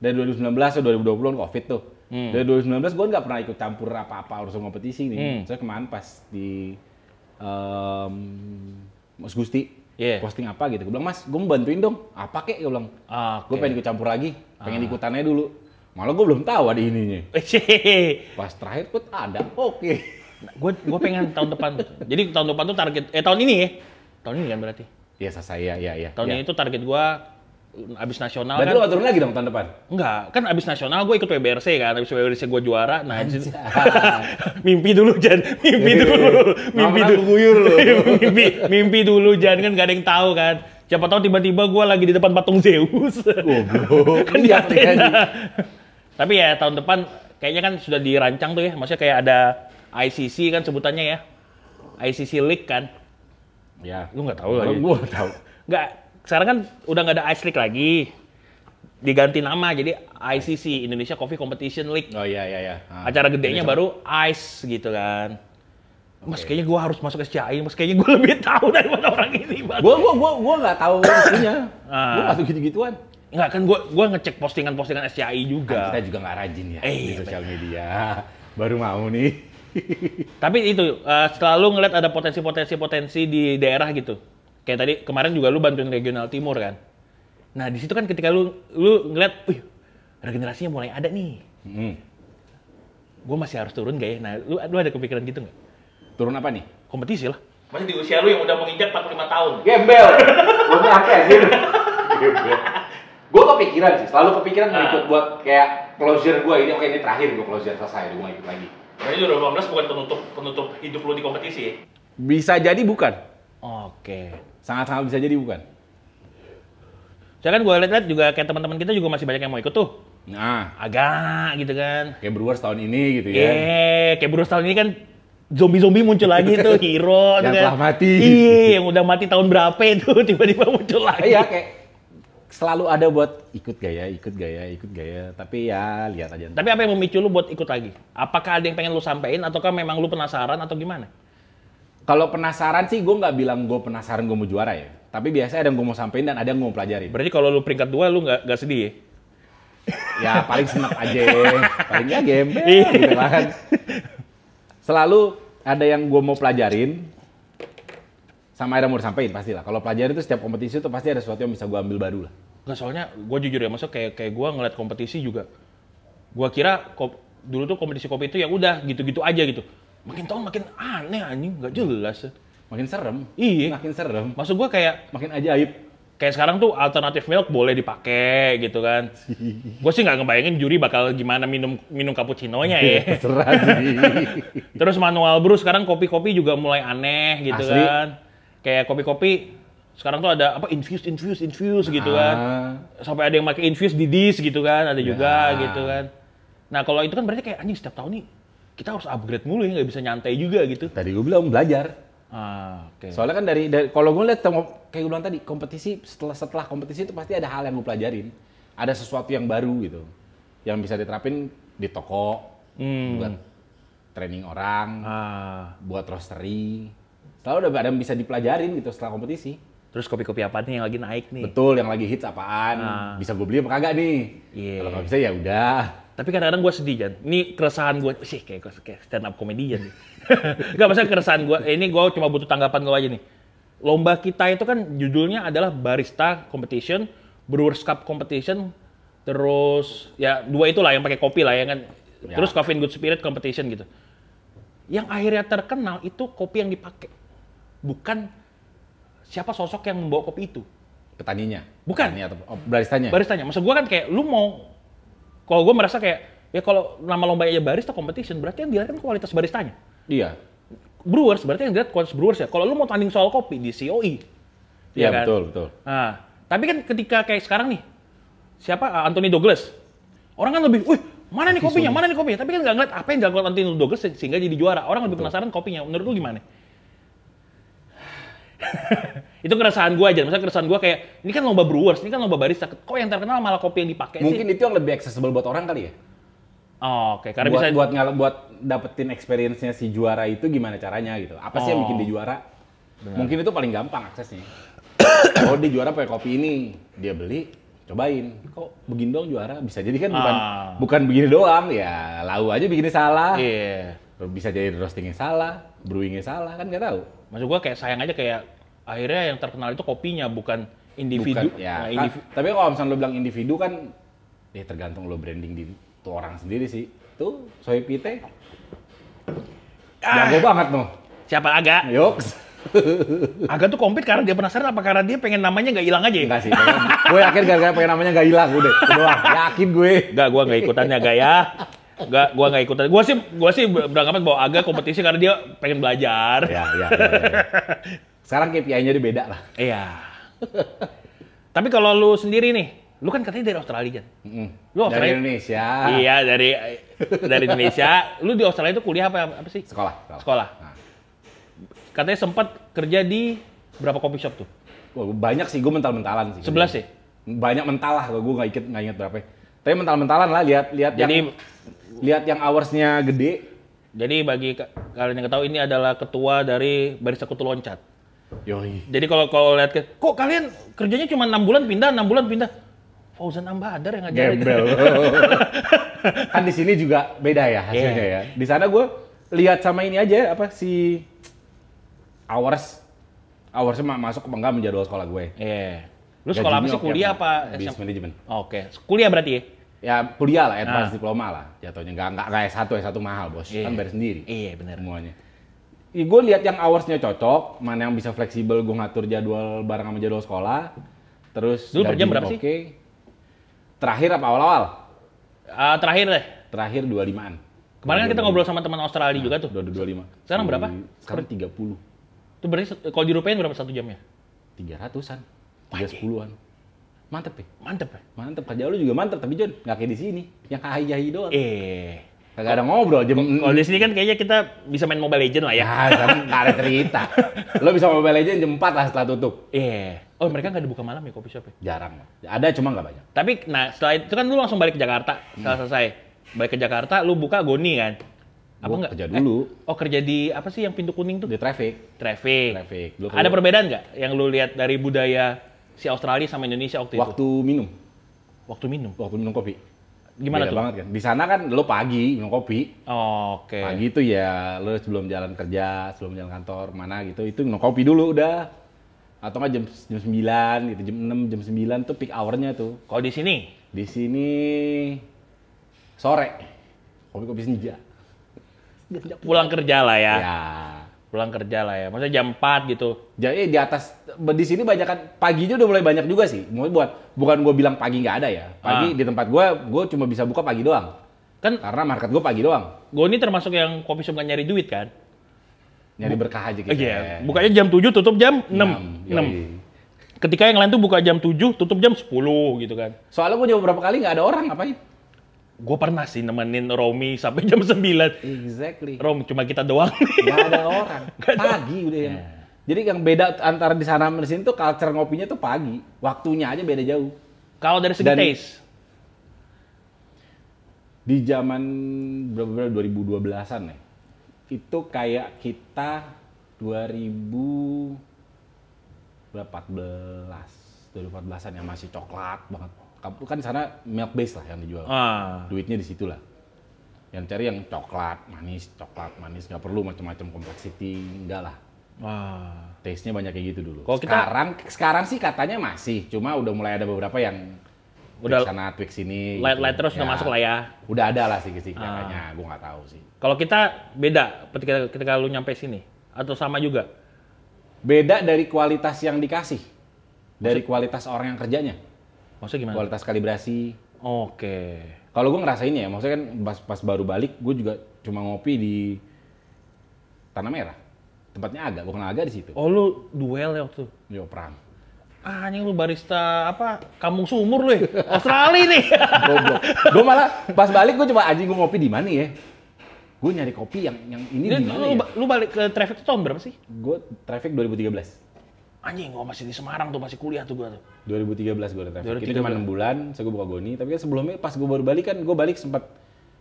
Dari 2019 atau 2020 kan Covid tuh. Dari 2019 gue nggak pernah ikut campur apa-apa urusan kompetisi nih. Saya kemarin pas di Mas Gusti posting apa gitu. Gue bilang, Mas, gue mau bantuin dong. Apa kek? Gue bilang, gue pengen ikut campur lagi. Pengen ikutannya dulu. Malah gue belum tahu ada ininya. Pas terakhir pun ada. Oke. Gue pengen tahun depan. Jadi tahun depan tuh target, tahun ini ya? Tahun ini kan berarti? Iya, iya. Tahun ini tuh target gue abis nasional. Berarti lu turun lagi dong tahun depan? Enggak, kan abis nasional gue ikut WBRC kan, abis WBRC gue juara. Nah, mimpi dulu Jan, mimpi dulu Jan, kan gak ada yang tahu kan. Siapa tahu tiba-tiba gue lagi di depan patung Zeus. Kan di Athena. Tapi ya tahun depan kayaknya kan sudah dirancang tuh ya, maksudnya kayak ada ICC kan sebutannya ya, ICC League kan. Ya. Lu nggak tahu lagi? Gue tahu. Nggak. Sekarang kan udah nggak ada Ice League lagi, diganti nama jadi ICC, Indonesia Coffee Competition League. Oh iya. Acara gedenya baru Ice gitu kan. Mas kayaknya gue harus masuk SCI, Mas kayaknya gue lebih tahu daripada orang ini. Gue nggak tahu isunya. Gue nggak tahu gitu-gituan. Nggak kan gue ngecek postingan SCI juga. Kan kita juga nggak rajin ya di sosial media. Baru mau nih. Tapi itu selalu ngeliat ada potensi di daerah gitu. Kayak tadi kemarin juga lu bantuin regional timur kan. Nah di situ kan ketika lu ngeliat, wih regenerasinya mulai ada nih. Gue masih harus turun gak ya? Nah lu ada kepikiran gitu nggak? Turun apa nih? Kompetisi lah. Masih di usia lu yang udah menginjak 45 tahun. Gembel. Gue nyampe anjir. Gembel. Gue kepikiran sih, selalu kepikiran ikut buat kayak closure gue ini. Oke, ini terakhir gue closure selesai, gue mau ikut lagi. Berarti 2018 bukan penutup hidup lu di kompetisi ya? Bisa jadi bukan. Oke. Sangat-sangat bisa jadi bukan. Saya kan gue lihat juga kayak teman-teman kita juga masih banyak yang mau ikut tuh. Nah, agak gitu kan. Kayak Brewers tahun ini gitu ya. Kayak Brewers tahun ini kan zombie muncul lagi tuh, hero yang kan. telah mati. Iya, yang udah mati tahun berapa itu tiba-tiba muncul lagi. Iya, kayak selalu ada buat ikut gaya. Tapi ya lihat aja. Tapi apa yang memicu lu buat ikut lagi? Apakah ada yang pengen lu sampein ataukah memang lu penasaran atau gimana? Kalau penasaran sih gue nggak bilang gue penasaran gue mau juara ya. Tapi biasanya ada yang gue mau sampein dan ada yang gue mau pelajari. Berarti kalau lu peringkat 2 lu nggak sedih ya? Ya paling seneng aja, paling ya gembel gitu kan. Selalu ada yang gue mau pelajarin, sama ada yang mau disampein pastilah. Kalau pelajarin itu setiap kompetisi itu pasti ada sesuatu yang bisa gue ambil baru lah. Nggak, soalnya gue jujur ya, maksudnya kayak gue ngeliat kompetisi juga, gue kira dulu tuh kompetisi kopi itu ya udah gitu-gitu aja gitu. Makin tahun makin aneh anjing, nggak jelas. Makin serem. Iya. Makin serem. Maksud gue kayak makin ajaib. Kayak sekarang tuh alternatif milk boleh dipakai gitu kan. Gue sih nggak ngebayangin juri bakal gimana minum cappuccino-nya ya. Terserah sih. Terus manual brew sekarang kopi-kopi juga mulai aneh gitu. Asli. Kan. Kayak kopi-kopi sekarang tuh ada apa infuse gitu kan. Sampai ada yang pakai infuse di dish gitu kan, ada juga gitu kan. Nah, kalau itu kan berarti kayak anjing setiap tahun nih kita harus upgrade mulu ya, nggak bisa nyantai juga gitu. Tadi gue bilang belajar. Okay. Soalnya kan dari kalau gue lihat kayak gue bilang tadi, kompetisi setelah kompetisi itu pasti ada hal yang gue pelajarin. Ada sesuatu yang baru gitu. Yang bisa diterapin di toko, buat training orang, buat roastery. Selalu ada yang bisa dipelajarin gitu setelah kompetisi. Terus kopi-kopi apa nih yang lagi naik nih? Betul, yang lagi hits apaan? Bisa gue beli apa kagak nih? Iya. Kalau nggak bisa ya udah. Tapi kadang-kadang gue sedih, Jan. Ini keresahan gue, sih kayak stand up comedian nih. Gak, maksudnya keresahan gue, ini gue cuma butuh tanggapan gue aja nih. Lomba kita itu kan judulnya adalah Barista Competition, Brewers Cup Competition, terus ya 2 itulah yang pakai kopi lah ya kan. Ya. Terus Coffee and Good Spirit Competition gitu. Yang akhirnya terkenal itu kopi yang dipakai. Bukan siapa sosok yang membawa kopi itu. Petaninya? Bukan. Petani atau baristanya? Baristanya. Maksud gue kan kayak, lu mau, kalau gue merasa kayak, ya kalau nama lombanya barista competition, berarti yang dilihat kan kualitas baristanya. Iya. Brewers, berarti yang dilihat kualitas brewers ya. Kalau lu mau tanding soal kopi, di COE. Iya, kan? betul. Nah, tapi kan ketika kayak sekarang nih, siapa? Anthony Douglas. Orang kan lebih, wih, mana nih kopinya, mana nih kopinya. Tapi kan nggak ngeliat apa yang dilakukan Anthony Douglas sehingga jadi juara. Orang lebih penasaran kopinya. Menurut lu gimana? Itu keresahan gue aja. Maksudnya keresahan gue kayak, ini kan lomba brewers, ini kan lomba barista. Kok yang terkenal malah kopi yang dipakai sih? Mungkin itu yang lebih accessible buat orang kali ya? Oh, oke. Karena buat, bisa buat dapetin experience-nya si juara itu gimana caranya gitu. Apa sih yang bikin dia juara? Benar. Mungkin itu paling gampang aksesnya. Kalau dia juara pakai kopi ini, dia beli, cobain. Kok begini dong juara? Bisa jadi kan bukan begini doang, ya lau aja bikinnya salah. Iya. Bisa jadi roastingnya salah, brewingnya salah, kan nggak tahu. Maksud gua kayak sayang aja kayak akhirnya yang terkenal itu kopinya bukan individu. Bukan, ya. Tapi kalau misalnya lo bilang individu kan, ya tergantung lo branding di tuh orang sendiri sih. Tuh, Soy Pite. Jago banget noh. Siapa Aga? Yoks. Aga tuh compete karena dia penasaran apa karena dia pengen namanya nggak hilang aja ya? Enggak sih. Gue yakin gara-gara pengen namanya nggak hilang udah. Doang. Yakin gue. Enggak, gua nggak ikutannya Aga ya. Enggak, gua nggak ikutan. Gua sih beranggapan bahwa Aga kompetisi karena dia pengen belajar. Ya. Sekarang KPI-nya dia beda lah. Iya. Tapi kalau lu sendiri nih, lu kan katanya dari Australia, Jan. Lu Australia? Dari Indonesia. Iya, dari Indonesia. Lu di Australia itu kuliah apa sih? Sekolah. Nah. Katanya sempat kerja di berapa coffee shop tuh? Wah, banyak sih, gue mental-mentalan sih. 11 ya? Banyak mental lah, gue nggak inget berapa. Tapi mental-mentalan lah, lihat yang hours-nya gede. Jadi bagi kalian yang tahu ini adalah ketua dari Barista Kutu Loncat. Yoi. Jadi kalau lihat kok kalian kerjanya cuma 6 bulan pindah. Fauzan Ambadar yang ngajarin. Gembel. Kan di sini juga beda ya hasilnya ya. Di sana gue lihat sama ini aja apa si hoursnya masuk apa enggak menjadwal sekolah gue. Iya. Lu sekolah apa sih? Kuliah apa? Business Management. Oke. Kuliah berarti ya? Ya kuliah lah, advance diploma lah jatuhnya. Nggak S1 mahal bos. Kan bayar sendiri. Iya benar. Semuanya. Ya, gue lihat yang hoursnya cocok, mana yang bisa fleksibel gue ngatur jadwal bareng sama jadwal sekolah. Terus dulu per jam berapa sih? Terakhir apa awal-awal? Terakhir deh. Terakhir 25-an. Kemarin kan kita ngobrol sama teman Australia juga tuh. 25. Sekarang berapa? Sekarang 30. Itu berarti kalau dirupiahin berapa 1 jamnya? 300-an. 310-an. Mantep ya? Mantep. Kerja lu juga mantep, tapi John, nggak kayak di sini. Yang kahi-jahi doang. Kagak ada ngobrol. Kalau di sini kan kayaknya kita bisa main Mobile Legends lah ya. Nah, sekarang nggak ada cerita. Lo bisa Mobile Legends jam 4 lah setelah tutup. Oh, mereka nggak dibuka malam ya coffee shop ya? Jarang. Ada, cuma nggak banyak. Tapi, nah setelah itu kan lu langsung balik ke Jakarta. Setelah selesai. Balik ke Jakarta, lu buka Goni kan? Apa enggak? Kerja dulu. Kerja di apa sih yang pintu kuning tuh? Di traffic. Ada perbedaan nggak yang lu lihat dari budaya si Australia sama Indonesia waktu itu? Waktu minum kopi. Gimana beda tuh? Banget kan. Di sana kan lo pagi minum kopi. Oke. Pagi itu ya lo sebelum jalan kerja, sebelum jalan kantor mana gitu, itu minum kopi dulu udah. Atau nggak jam 9 gitu, jam 6, jam 9 tuh peak hour-nya tuh. Kalau di sini? Di sini sore. Kopi senja. Pulang kerja lah ya. Ya. Pulang kerja lah ya. Maksudnya jam 4 gitu. Jadi di atas, di sini banyak kan, paginya udah mulai banyak juga sih. Bukan gue bilang pagi nggak ada ya. Pagi di tempat gue cuma bisa buka pagi doang. Kan karena market gue pagi doang. Gue ini termasuk yang kopi shop nggak nyari duit kan? Nyari berkah aja gitu. Iya. Bukanya jam 7, tutup jam 6. Ketika yang lain tuh buka jam 7, tutup jam 10 gitu kan. Soalnya gue nyoba berapa kali nggak ada orang, ngapain? Gue pernah sih nemenin Romi sampai jam 9. Exactly. Rom, cuma kita doang. Gak ada orang. Pagi udah ya. Jadi yang beda antara di sana sama di sini tuh culture ngopinya tuh pagi. Waktunya aja beda jauh. Kalau dari segi taste? Di zaman berapa 2012-an ya. Itu kayak kita 2000 berapa 2014an yang masih coklat banget. Kan di sana milk base lah yang dijual. Duitnya di situ lah. Yang cari yang coklat manis, nggak perlu macam-macam complexity, enggak lah. Taste-nya banyak kayak gitu dulu. Sekarang sih katanya masih, cuma udah mulai ada beberapa yang udah sana tweak sini. Light terus udah masuk lah ya. Udah ada lah sih katanya, gue nggak tahu sih. Kalau kita beda ketika lu nyampe sini atau sama juga? Beda dari kualitas yang dikasih, dari kualitas orang yang kerjanya. Maksudnya gimana? Kualitas kalibrasi. Oke. Kalau gue ngerasainnya ya, maksudnya kan pas baru balik, gue juga cuma ngopi di Tanah Merah. Tempatnya Aga, gue kenal Aga di situ. Oh, lu duel ya waktu? Yo, perang. Anjing lu barista Kampung Sumur lu ya? Australia nih. Goblok. Gue malah pas balik gue coba anjing gue ngopi di mana ya? Gue nyari kopi yang ini di mana ya? Lu balik ke Traffic tahun berapa sih? Gue Traffic 2013. Anjing, gua masih di Semarang tuh, masih kuliah tuh gua tuh. 2013 gue ada Traffic. Ini cuma 6 bulan, saya gue buka Goni. Tapi kan sebelumnya pas gue baru balik kan, gue balik sempat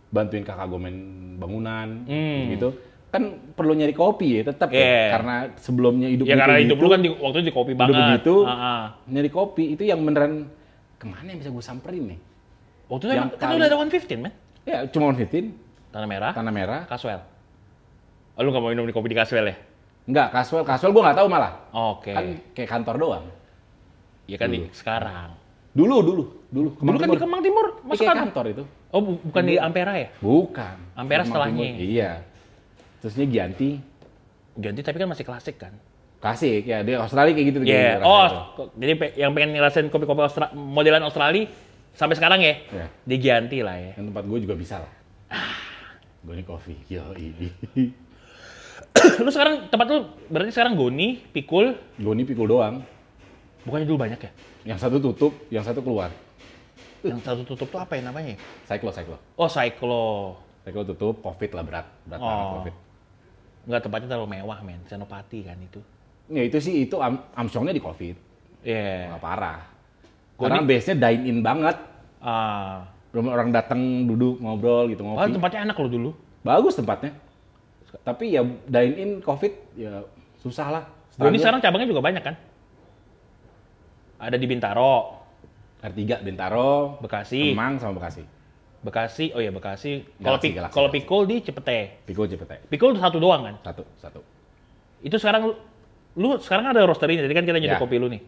bantuin kakak gue main bangunan, gitu. Kan perlu nyari kopi ya, tetap ya. Karena sebelumnya hidup ya, karena hidup lu kan waktu itu di kopi banget. Begitu, nyari kopi itu yang beneran kemana yang bisa gue samperin nih? Waktu itu kan udah ada 115, men? Ya, cuma 115. Tanah Merah. Caswell. Oh, lu nggak mau minum di kopi di Caswell ya? Enggak, Caswell gue nggak tahu malah. Oke. Kan kayak kantor doang. Iya kan sekarang. Dulu. Dulu kan di Kemang Timur, masuk kantor itu. Oh, bukan di Ampera ya? Bukan. Ampera setelahnya. Iya. Terusnya Gianti tapi kan masih klasik kan? Klasik ya, dia Australia kayak gitu. Iya. Jadi yang pengen ngerasain kopi-kopi modelan Australia sampai sekarang ya? Di Gianti lah ya. Yang tempat gue juga bisa lah. Goni Coffee, ini. Lu sekarang tempat lu berarti sekarang Goni Pikul doang. Bukannya dulu banyak ya? Yang satu tutup, yang satu keluar. Yang satu tutup tuh apa ya namanya? Cyclo. Oh, Cyclo tutup, Covid lah berat banget Covid. Enggak, tempatnya terlalu mewah, men. Senopati kan itu. Ya itu Armstrongnya di Covid. Iya. Nggak parah. Karena base-nya dine-in banget. Orang datang duduk ngobrol gitu ngopi. Tempatnya enak loh dulu. Bagus tempatnya. Tapi ya dine-in Covid ya susah lah. Ini sekarang cabangnya juga banyak kan? Ada di Bintaro. R3 Bintaro, Bekasi. Kemang sama Bekasi. Oh iya Bekasi. Kalau Pikul di Cipete. Pikul satu doang kan? Satu. Itu sekarang lu sekarang ada roastery, jadi kan kita nyedot kopi lu nih.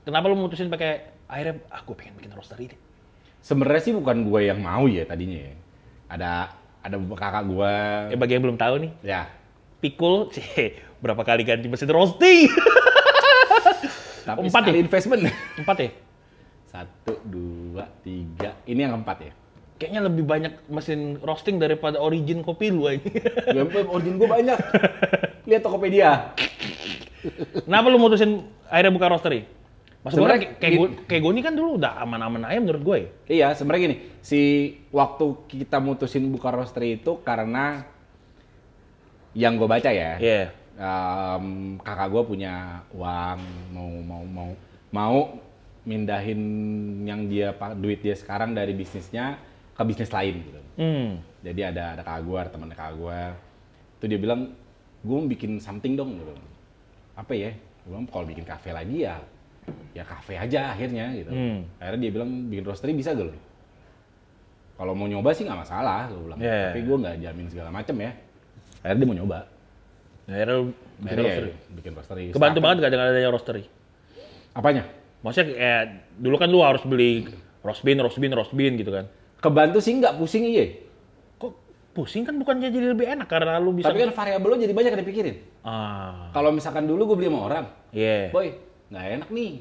Kenapa lu mutusin pakai akhirnya gue pengen bikin roastery deh. Sebenarnya sih bukan gue yang mau ya tadinya ya. Ada kakak gue. Bagi yang belum tahu nih. Ya. Pikul berapa kali ganti mesin roasting? Tapi 4 ya? Investment. 4 ya? 1, 2, 3. Ini yang 4 ya? Kayaknya lebih banyak mesin roasting daripada origin kopi lu aja. Origin gue banyak. Lihat Tokopedia. Kenapa lu mutusin akhirnya buka roastery? Maksudnya kayak Goni kan dulu udah aman-aman aja menurut gue ya? Iya, sebenarnya gini. Waktu kita mutusin buka roastery itu karena yang gue baca ya. Iya. Kakak gue punya uang, mau mindahin yang duit dia sekarang dari bisnisnya ke bisnis lain gitu. Jadi ada kakak gue, teman kakak gue, itu dia bilang, gue mau bikin something dong gitu. Apa ya? Gue bilang kalau bikin kafe lagi ya kafe aja akhirnya gitu. Akhirnya dia bilang bikin roastery bisa gak lo? Kalau mau nyoba sih nggak masalah, gue bilang. Tapi gue nggak jamin segala macem ya. Akhirnya dia mau nyoba. Akhirnya lu bikin roastery. Kebantu banget gak dengan adanya roastery? Apanya? Maksudnya dulu kan lu harus beli roast bean gitu kan? Kebantu sih nggak, pusing iya. Kok pusing kan bukannya jadi lebih enak karena lu bisa... Tapi kan variabel lo jadi banyak yang dipikirin. Kalau misalkan dulu gue beli sama orang, boy, nggak enak nih.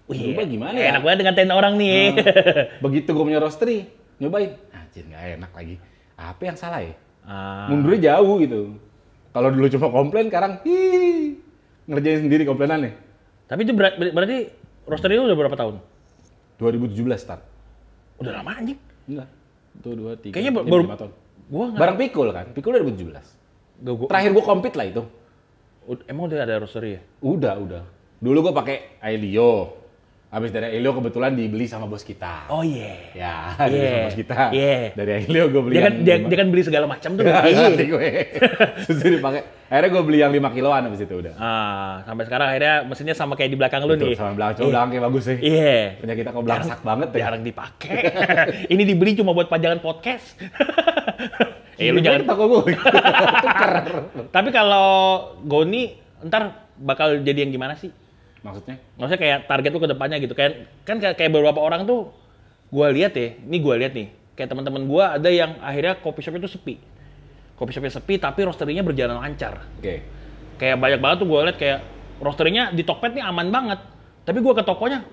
Berubah gimana ya? Enak banget dengan 10 orang nih. Begitu gue punya roastery, nyobain, anjir nggak enak lagi. Apa yang salah ya? Mundurnya jauh gitu. Kalau dulu cuma komplain, sekarang ngerjain sendiri komplainannya. Tapi itu berarti roastery lu udah berapa tahun? 2017 start. Udah lama anjing? Enggak. 1, 2, 3, kayaknya baru 5 tahun. Barang Pikul kan? Pikul 2017. Terakhir gue compete lah itu. Emang udah ada roastery ya? Udah. Dulu gue pakai Aelio. Habis dari Ailio kebetulan dibeli sama bos kita. Oh iya. Ya, dibeli sama bos kita. Dari Ailio gue beli dia kan beli segala macam tuh. Ngerti gue. Terus dipakai. Akhirnya gue beli yang 5 kiloan habis itu udah. Sampai sekarang akhirnya mesinnya sama kayak di belakang lu nih. Sama belakang, belakang kayak bagus sih. Iya. Punya kita kok belangsak banget ya. Jarang dipakai. Ini dibeli cuma buat pajangan podcast. Lu jangan toko gue. Tapi kalau Goni ntar bakal jadi yang gimana sih? Maksudnya kayak target lu ke depannya gitu. Kayak beberapa orang tuh gue lihat nih, kayak teman-teman gue ada yang akhirnya coffee shop itu sepi. Coffee shopnya sepi tapi roasterinya berjalan lancar. Oke. Kayak banyak banget tuh gue lihat kayak roasterinya di Tokped nih aman banget. Tapi gue ke tokonya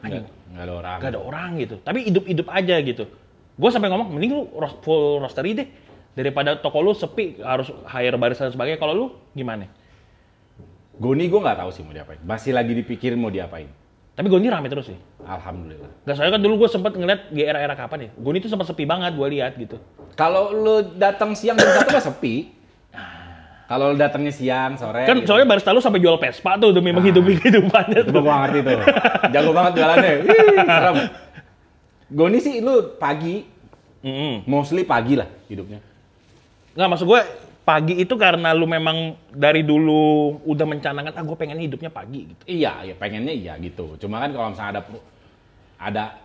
nggak ada orang gitu. Tapi hidup aja gitu. Gue sampai ngomong mending lu full roastery deh daripada toko lu sepi harus hire barista dan sebagainya. Kalau lu gimana? Goni gue nggak tahu sih mau diapain. Masih lagi dipikirin mau diapain. Tapi Goni rame terus sih. Alhamdulillah. Nggak, soalnya kan dulu gue sempet ngeliat di era-era kapan ya. Goni itu sempat sepi banget gue lihat gitu. Kalau lu datang siang jam 1 mah sepi. Kalau lu datangnya siang, sore. Kan gitu. soalnya barista lu sampai jual Vespa tuh demi menghidupi kehidupannya tuh. Gue ngerti tuh. Jago banget jualannya. Serem. Goni sih lu pagi. Mostly pagi lah hidupnya. Nggak, maksud gue pagi itu karena lu memang dari dulu udah mencanangkan gue pengen hidupnya pagi gitu. Iya, ya pengennya iya gitu. Cuma kan kalau misalnya ada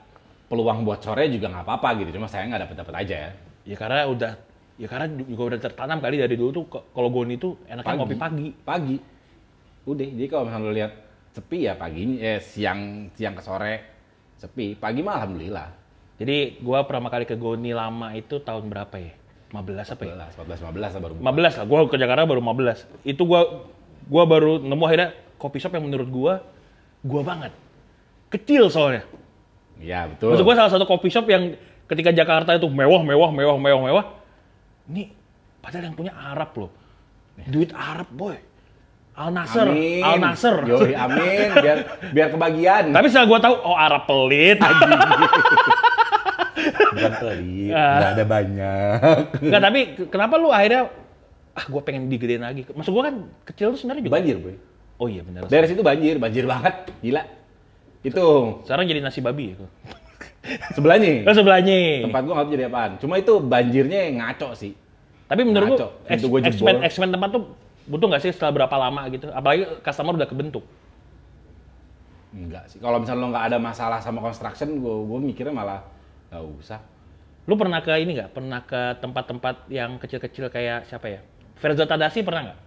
peluang buat sore juga nggak apa-apa gitu. Cuma saya nggak dapet aja ya. Karena juga udah tertanam kali dari dulu tuh kalau Goni itu enaknya ngopi pagi. Pagi. Udah, jadi kalau misalnya lu lihat sepi ya paginya, siang ke sore sepi. Pagi mah alhamdulillah. Jadi gua pertama kali ke Goni lama itu tahun berapa ya? 15 apa ya? 15 lah baru. 15 lah, gua ke Jakarta baru 15. Itu gua baru nemu akhirnya coffee shop yang menurut gua banget. Kecil soalnya. Iya, betul. Maksud gua salah satu coffee shop yang ketika Jakarta itu mewah. Ini padahal yang punya Arab loh. Duit Arab, boy. Al Nasser. Yoi, amin. Biar kebagian. Tapi setelah gua tahu, Arab pelit. Bukan pelit, nggak ada banyak. Nggak, tapi kenapa lu akhirnya, gue pengen digedein lagi. Maksud gue kan kecil tuh sebenarnya juga. Banjir, boy. Oh iya benar. Dari situ banjir banget, gila. Itu. Sekarang jadi nasi babi ya? Sebelahnya. Sebelahnya. Tempat gua nggak tahu jadi apaan. Cuma itu banjirnya ngaco sih. Tapi menurut lu, expand tempat tuh butuh nggak sih setelah berapa lama gitu? Apalagi customer udah kebentuk. Enggak sih. Kalau misalnya lo nggak ada masalah sama construction, gua mikirnya malah nggak usah. Lu pernah ke ini nggak? Pernah ke tempat-tempat yang kecil-kecil kayak siapa ya? Firza Tadashi pernah nggak?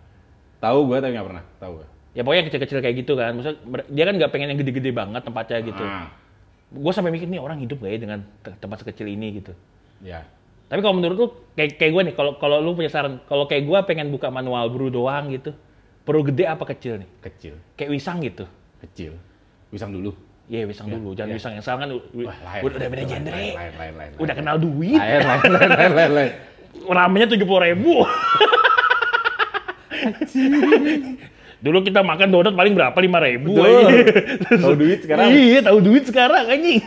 Tahu gue tapi nggak pernah. Tahu gue. Ya pokoknya kecil-kecil kayak gitu kan. Maksudnya dia kan nggak pengen yang gede-gede banget tempatnya gitu. Gue sampai mikir nih orang hidup gak ya dengan tempat sekecil ini gitu. Ya. Tapi kalau menurut lu kayak gue nih, kalau lu punya saran, kalau kayak gue pengen buka manual brew doang gitu, perlu gede apa kecil nih? Kecil. Kayak Wisang gitu. Kecil. Wisang dulu. Iya, Wisang dulu. Jangan Wisang yang sekarang kan udah beda genre. Lain. Udah kenal duit. Lain. Ramenya 70.000. Dulu kita makan donat paling berapa? 5.000. Tahu duit sekarang? Iya, tahu duit sekarang anjing.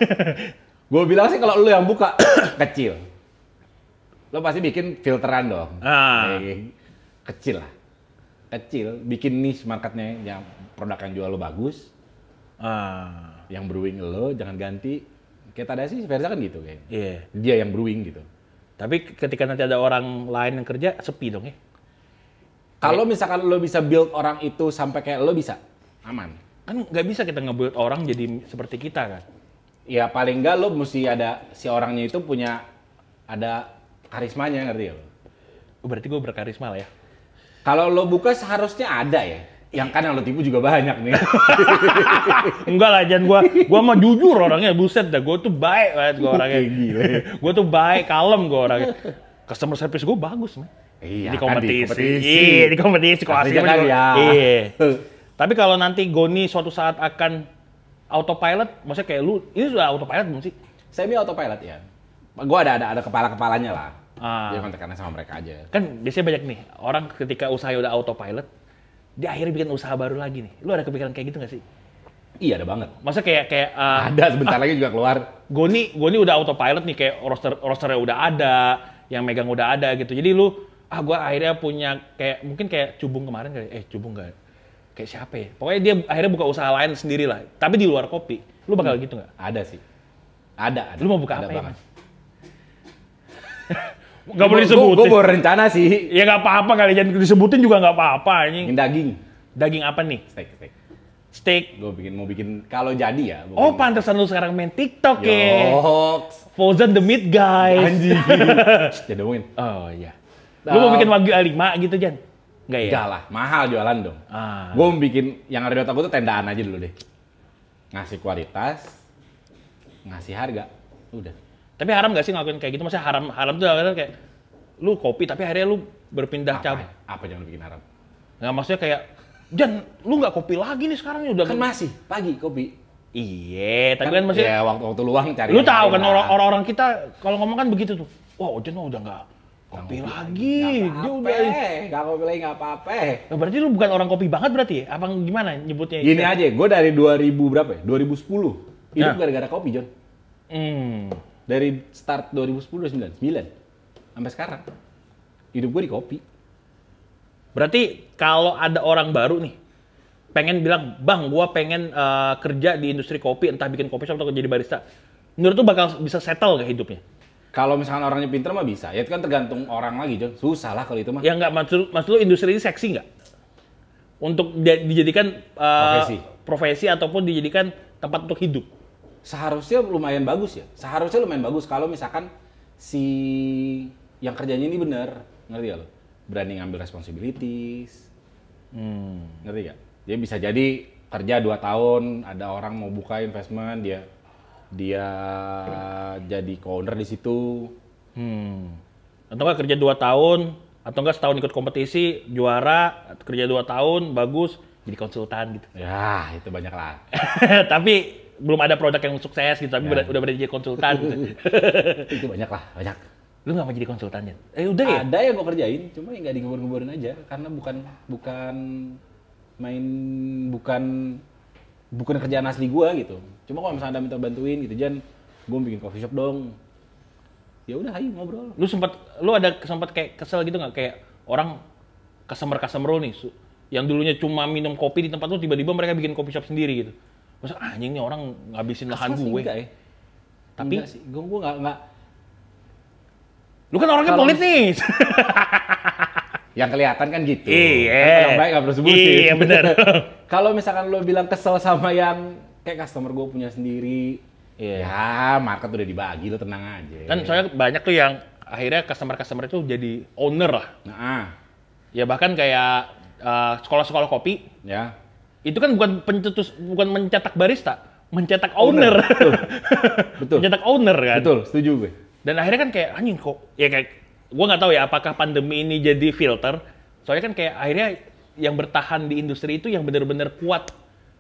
Gue bilang sih kalau lu yang buka kecil. Lo pasti bikin filteran dong. Kecil lah. Kecil, bikin niche marketnya yang produk yang jual lo bagus. Yang brewing lo jangan ganti. Kayak Tadashi Verza kan gitu kayaknya. Iya. Dia yang brewing gitu. Tapi ketika nanti ada orang lain yang kerja, sepi dong ya. Kalau misalkan lo bisa build orang itu sampai kayak lo bisa, aman. Kan nggak bisa kita nge-build orang jadi seperti kita kan. Ya paling nggak lo mesti ada, si orangnya itu punya, ada karismanya, ngerti ya lo? Berarti gue berkarisma lah ya. Kalau lo buka seharusnya ada ya. Yang kan yang lo tipu juga banyak nih. Enggak lah, jangan gua mah jujur orangnya, buset dah. Gue tuh baik banget gue orangnya. Gila. Gue tuh baik, kalem gue orangnya. Customer service gue bagus, man. Iya, di kan kompetisi. Iya, di kompetisi. Kan ya. Iya. Tapi kalau nanti Goni suatu saat akan autopilot, maksudnya kayak lu, ini sudah autopilot belum sih? Semi autopilot ya. Gue ada kepala-kepalanya lah. Dia kontekannya sama mereka aja. Kan biasanya banyak nih, orang ketika usaha udah autopilot, dia akhirnya bikin usaha baru lagi nih. Lu ada kepikiran kayak gitu nggak sih? Iya, ada banget. Maksudnya kayak ada sebentar lagi juga keluar. Goni udah autopilot nih, kayak rosternya udah ada, yang megang udah ada gitu. Jadi lu, gue akhirnya punya kayak mungkin kayak Cubung kemarin kali. Cubung nggak? Kayak siapa ya? Pokoknya dia akhirnya buka usaha lain sendiri lah. Tapi di luar kopi. Lu bakal gitu nggak? Ada sih. Ada. Lu mau buka ada apa banget. Gak boleh disebutin. Gue baru rencana sih. Ya nggak apa-apa kali, jangan disebutin juga nggak apa-apa anjing. Bikin daging. Daging apa nih? Steak. Gue mau bikin kalau jadi ya. Oh, pantesan lu sekarang main TikTok ya. Yoks. Fauzan the Meat Guy. Anjing. Jangan ngomongin. Oh iya. Lu mau bikin Wagyu A5 gitu, Jan? Enggak ya? Enggak lah, mahal jualan dong. Gue mau bikin yang ada di otak gue tuh tendaan aja dulu deh. Ngasih kualitas, ngasih harga, udah. Tapi haram gak sih ngelakuin kayak gitu? Maksudnya haram tuh kayak lu kopi tapi akhirnya lu berpindah cabang. Apa yang lu bikin haram? Nggak, maksudnya kayak, Jan, lu nggak kopi lagi nih sekarang udah Kan masih pagi kopi. Iya, tapi kan maksudnya ya waktu luang cari. lu tahu kan orang-orang kita kalau ngomong kan begitu tuh. Wah, Jan udah nggak kopi lagi. Dia udah nggak kopi lagi nggak apa-apa. Nah, berarti lu bukan orang kopi banget berarti ya? Apa gimana nyebutnya? Gini aja, gue dari 2000 berapa ya? 2010. Hidup gara-gara kopi, Jon. Dari start 2010 9 sampai sekarang. Hidup gue di kopi. Berarti kalau ada orang baru nih pengen bilang, "Bang, gua pengen kerja di industri kopi, entah bikin kopi shop atau jadi barista." Menurut tuh bakal bisa settle gak hidupnya? Kalau misalkan orangnya pinter mah bisa. Ya itu kan tergantung orang lagi, Jon. Susah lah kalau itu mah. Ya nggak, maksud lu industri ini seksi nggak? Untuk dijadikan profesi ataupun dijadikan tempat untuk hidup? Seharusnya lumayan bagus ya. Seharusnya lumayan bagus kalau misalkan si yang kerjanya ini bener. Ngerti gak lo? Berani ngambil responsibilities. Ngerti gak? Dia bisa jadi kerja 2 tahun, ada orang mau buka investment, dia jadi co-owner di situ. Atau nggak kerja 2 tahun, atau nggak setahun ikut kompetisi, juara, kerja 2 tahun, bagus, jadi konsultan gitu. Ya, itu banyak lah. Tapi belum ada produk yang sukses gitu, tapi udah berani jadi konsultan gitu. Itu banyak lah, banyak. Lu nggak mau jadi konsultannya? Udah ya? Ada yang gue kerjain, cuma yang nggak digebor-geborin aja, karena bukan kerjaan asli gue gitu. Cuma kalau misalnya ada minta bantuin gitu, Jan, gue bikin coffee shop dong. Ya udah, ayo ngobrol. Lu ada sempat kayak kesel gitu nggak, kayak orang customer lu nih, yang dulunya cuma minum kopi di tempat lu, tiba-tiba mereka bikin coffee shop sendiri gitu. Masa anjing nih orang ngabisin lahan gue. Enggak ya. Tapi enggak sih, gue nggak. Lu kan orangnya pelit nih. Yang kelihatan kan gitu. Iya. Kan yang baik nggak perlu sebutin. Iya benar. Kalau misalkan lo bilang kesel sama yang kayak customer gue punya sendiri, ya market udah dibagi, lo tenang aja. Kan soalnya banyak tuh yang akhirnya customer itu jadi owner lah. Nah, ya bahkan kayak sekolah-sekolah kopi. Ya. Itu kan bukan mencetak barista, mencetak owner. Betul. Mencetak owner kan. Betul, setuju gue. Dan akhirnya kan kayak anjing kok, ya kayak gue nggak tahu ya apakah pandemi ini jadi filter. Soalnya kan kayak akhirnya yang bertahan di industri itu yang benar-benar kuat